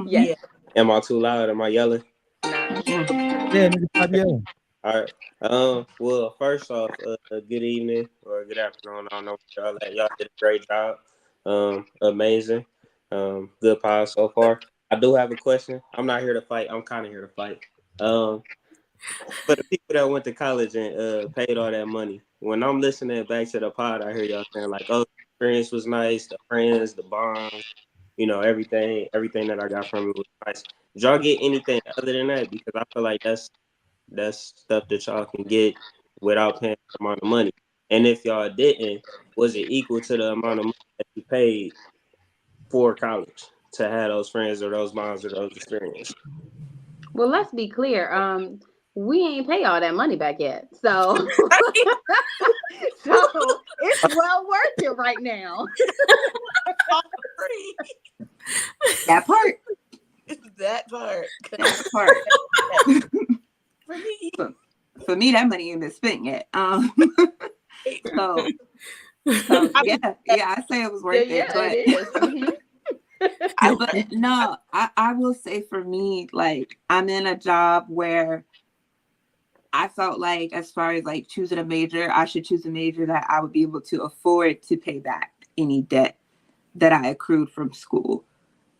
yeah. Am I too loud? Am I yelling? Nah. Yeah, nigga, stop yelling. All right. Well, first off, good evening or good afternoon. I don't know what y'all at. Y'all did a great job. Amazing. Good pod so far. I do have a question. I'm not here to fight. I'm kind of here to fight. For the people that went to college and paid all that money, when I'm listening back to the pod, I hear y'all saying like, "Oh, the experience was nice. The friends, the bonds, everything that I got from it was nice." Did y'all get anything other than that? Because I feel like that's stuff that y'all can get without paying the amount of money. And if y'all didn't, was it equal to the amount of money that you paid for college to have those friends or those bonds or those experiences? Well, let's be clear. We ain't pay all that money back yet, so so it's well worth it right now. That part. That part. That part. For me. For me, that money ain't been spent yet. So yeah, I say it was worth it. But it is. Mm-hmm. but no, I will say for me, like I'm in a job where I felt like as far as like choosing a major, I should choose a major that I would be able to afford to pay back any debt that I accrued from school.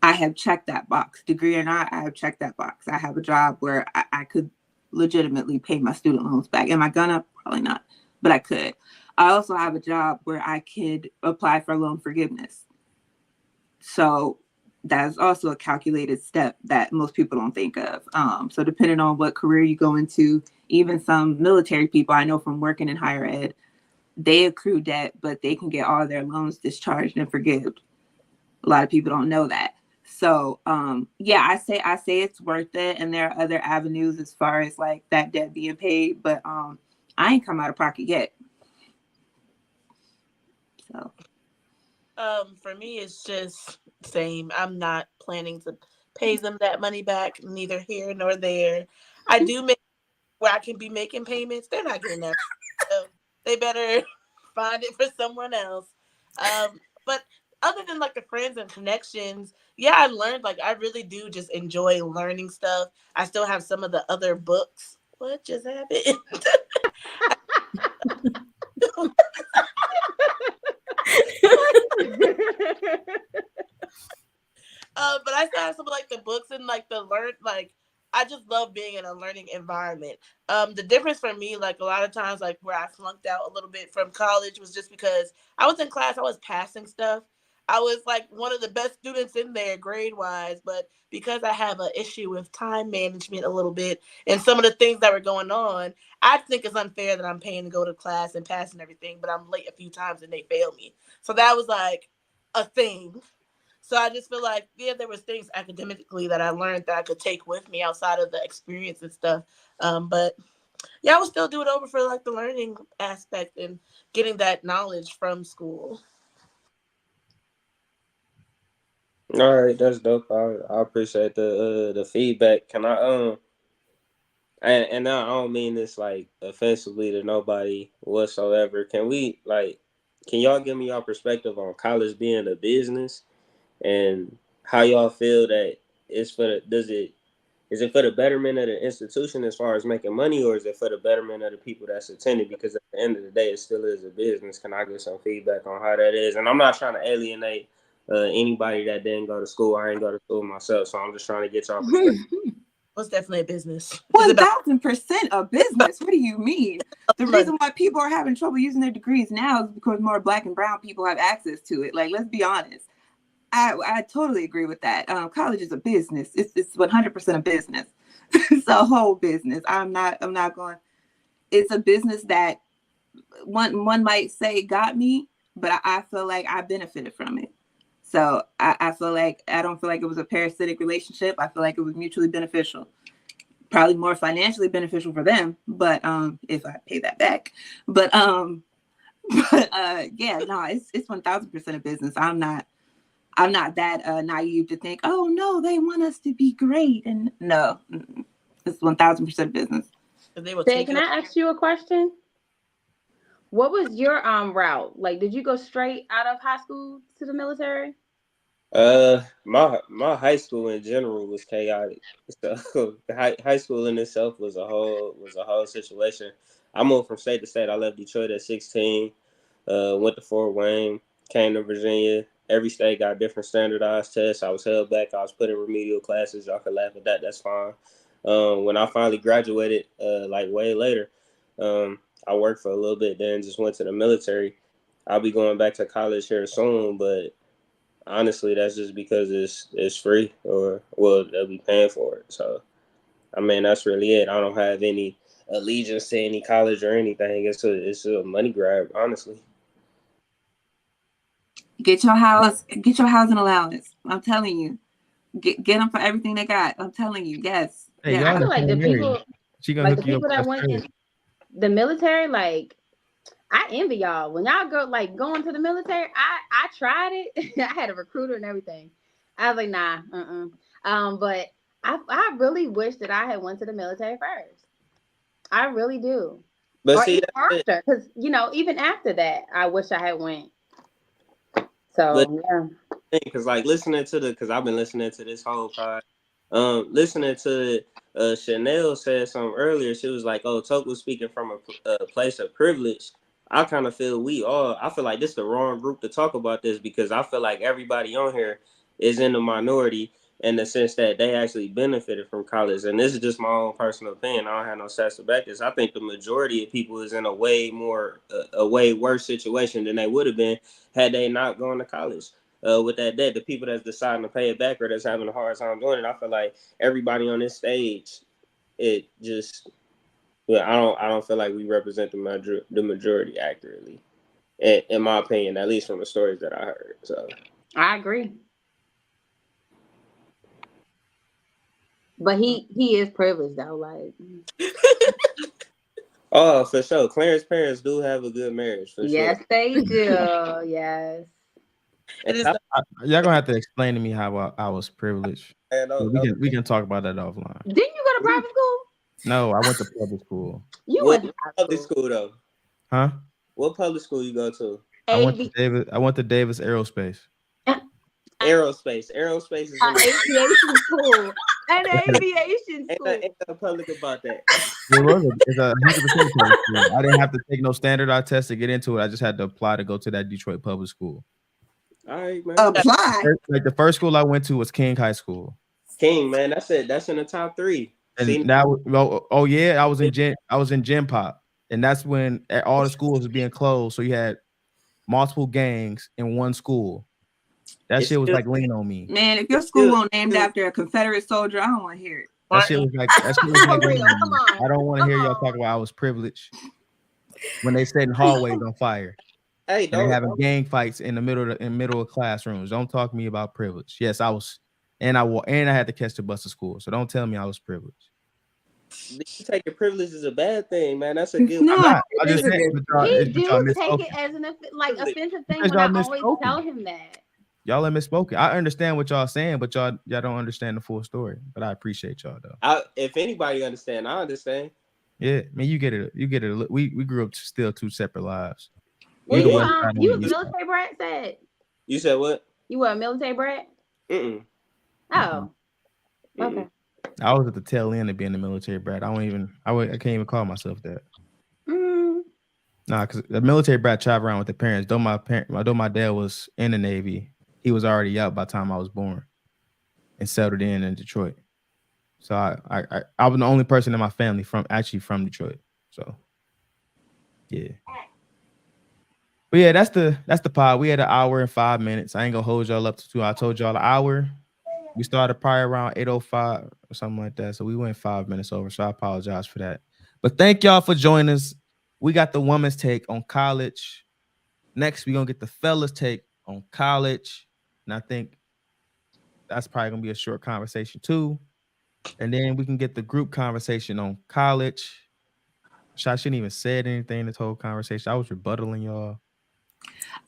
I have checked that box. Degree or not, I have checked that box. I have a job where I could legitimately pay my student loans back. Am I gonna? Probably not, but I could. I also have a job where I could apply for loan forgiveness. So that's also a calculated step that most people don't think of. So depending on what career you go into, even some military people I know from working in higher ed, they accrue debt, but they can get all their loans discharged and forgiven. A lot of people don't know that. So yeah, I say it's worth it, and there are other avenues as far as like that debt being paid, but I ain't come out of pocket yet. So for me it's just same. I'm not planning to pay them that money back, neither here nor there. I do make where I can be making payments. They're not getting that. So they better find it for someone else. But other than like the friends and connections, yeah, I learned like I really do just enjoy learning stuff. I still have some of the other books. What just happened? But I still have some of like the books and like the learn like I just love being in a learning environment. The difference for me, like a lot of times, like where I flunked out a little bit from college was just because I was in class, I was passing stuff. I was like one of the best students in there grade wise, but because I have an issue with time management a little bit and some of the things that were going on, I think it's unfair that I'm paying to go to class and passing everything, but I'm late a few times and they fail me. So that was like a thing. So I just feel like, yeah, there was things academically that I learned that I could take with me outside of the experience and stuff. But yeah, I would still do it over for like the learning aspect and getting that knowledge from school. All right, that's dope. I appreciate the feedback. Can I and I don't mean this like offensively to nobody whatsoever. Can we like can y'all give me your perspective on college being a business and how y'all feel that it's for the, is it for the betterment of the institution as far as making money, or is it for the betterment of the people that's attending? Because at the end of the day, it still is a business. Can I get some feedback on how that is? And I'm not trying to alienate anybody that didn't go to school. I ain't go to school myself, so I'm just trying to get y'all perspective. It's definitely a business. 1000% a business. What do you mean? The reason why people are having trouble using their degrees now is because more Black and brown people have access to it. Like, let's be honest. I totally agree with that. College is a business. It's 100% a business. It's a whole business. I'm not going. It's a business that one might say got me, but I feel like I benefited from it. So I feel like I don't feel like it was a parasitic relationship. I feel like it was mutually beneficial. Probably more financially beneficial for them, but if I pay that back. But yeah, no, it's 1000% a business. I'm not that naive to think, oh no, they want us to be great. And no, it's 1000% business. Say, can I ask you a question? What was your route? Like, did you go straight out of high school to the military? My high school in general was chaotic. So high school in itself was a whole situation. I moved from state to state. I left Detroit at 16. Went to Fort Wayne, came to Virginia. Every state got different standardized tests. I was held back. I was put in remedial classes. Y'all can laugh at that. That's fine. When I finally graduated, like way later, I worked for a little bit, then just went to the military. I'll be going back to college here soon, but honestly, that's just because it's free, or well, they'll be paying for it. So, I mean, that's really it. I don't have any allegiance to any college or anything. It's a money grab, honestly. Get your housing allowance. I'm telling you, get them for everything they got. I'm telling you, yes. Hey, yeah, I feel like the people, she gonna like the hook you up people that went in the military, like I envy y'all. When y'all going to the military, I tried it. I had a recruiter and everything. I was like, nah, but I really wish that I had went to the military first. I really do. But Or see, even after, because even after that, I wish I had went. So yeah. because like because I've been listening to this whole pod, listening to Chanel said something earlier. She was like, "Oh, Toke was speaking from a place of privilege." I kind of feel I feel like this is the wrong group to talk about this, because I feel like everybody on here is in the minority in the sense that they actually benefited from college. And this is just my own personal opinion. I don't have no stats to back this. I think the majority of people is in a way worse situation than they would have been had they not gone to college. With that debt, the people that's deciding to pay it back or that's having a hard time doing it, I feel like everybody on this stage, it just, I don't feel like we represent the majority accurately, in my opinion, at least from the stories that I heard. So I agree. But he is privileged though, like. Oh, for sure. Clarence's parents do have a good marriage, for yes, sure. they do. Yes. Y'all gonna have to explain to me how I was privileged. We can talk about that offline. Didn't you go to private school? No, I went to public school. You What went to public school though? Huh? What public school you go to? I went to Davis Aerospace. Aerospace is an aviation school. An aviation school. Ain't that public about that? It's 100% public school. I didn't have to take no standardized test to get into it. I just had to apply to go to that Detroit public school. All right, man. Apply. Like the first school I went to was King High School. King, man, that's it. That's in the top 3. And See? now, I was in Gen Pop, and that's when all the schools was being closed. So you had multiple gangs in one school. That shit was like lean on me. Man, if your school won't named after a Confederate soldier, I don't want to hear it. That shit was like lean on me. I don't want to hear y'all talk about I was privileged when they setting hallways on fire. Hey, they having gang fights in the middle of classrooms. Don't talk to me about privilege. Yes, I was, and I had to catch the bus to school. So don't tell me I was privileged. You take your privilege as a bad thing, man. That's a good. No, I just said, he do take it as an offensive thing when I always tell him that. Y'all are misspoken. I understand what y'all saying, but y'all don't understand the full story. But I appreciate y'all though. If anybody understand, I understand. Yeah, man, you get it. You get it. We grew up still 2 separate lives. Well, You the you West Side, I'm you the was a East Side. military brat. Said You said what? you were a military brat. Mm-mm. Oh, Mm-mm. okay. I was at the tail end of being a military brat. I can't even call myself that. Mm. Nah, because the military brat traveled around with the parents. Though my dad was in the Navy, he was already out by the time I was born and settled in Detroit. So I was the only person in my family from Detroit. So yeah. But yeah, that's the pod. We had an hour and 5 minutes. I ain't gonna hold y'all up to 2. I told y'all an hour. We started probably around 8:05 or something like that. So we went 5 minutes over. So I apologize for that. But thank y'all for joining us. We got the woman's take on college. Next, we're gonna get the fellas' take on college. And I think that's probably gonna be a short conversation too. And then we can get the group conversation on college. I shouldn't even said anything this whole conversation. I was rebuttaling y'all.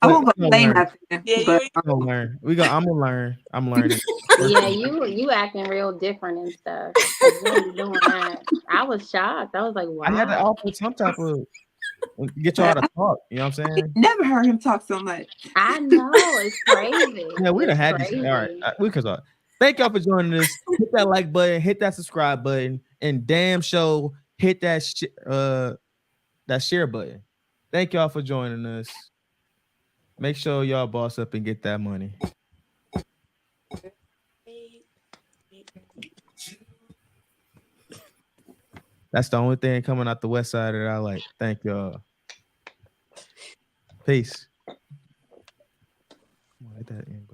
I But won't we go gonna say learn. nothing. Yeah, But I'm gonna learn. I'm gonna learn. I'm learning. Yeah, you acting real different and stuff. You don't be doing that. I was shocked. I was like, I had to wow. offer some type of get y'all to talk. You know what I'm saying? never heard him talk so much. I know it's crazy. Yeah, we done It's had this. crazy. All right, we can talk. Thank y'all for joining us. Hit that like button, hit that subscribe button, and damn show hit that share button. Thank y'all for joining us. Make sure y'all boss up and get that money. That's the only thing coming out the West Side that I like. Thank y'all. Peace. Let that in.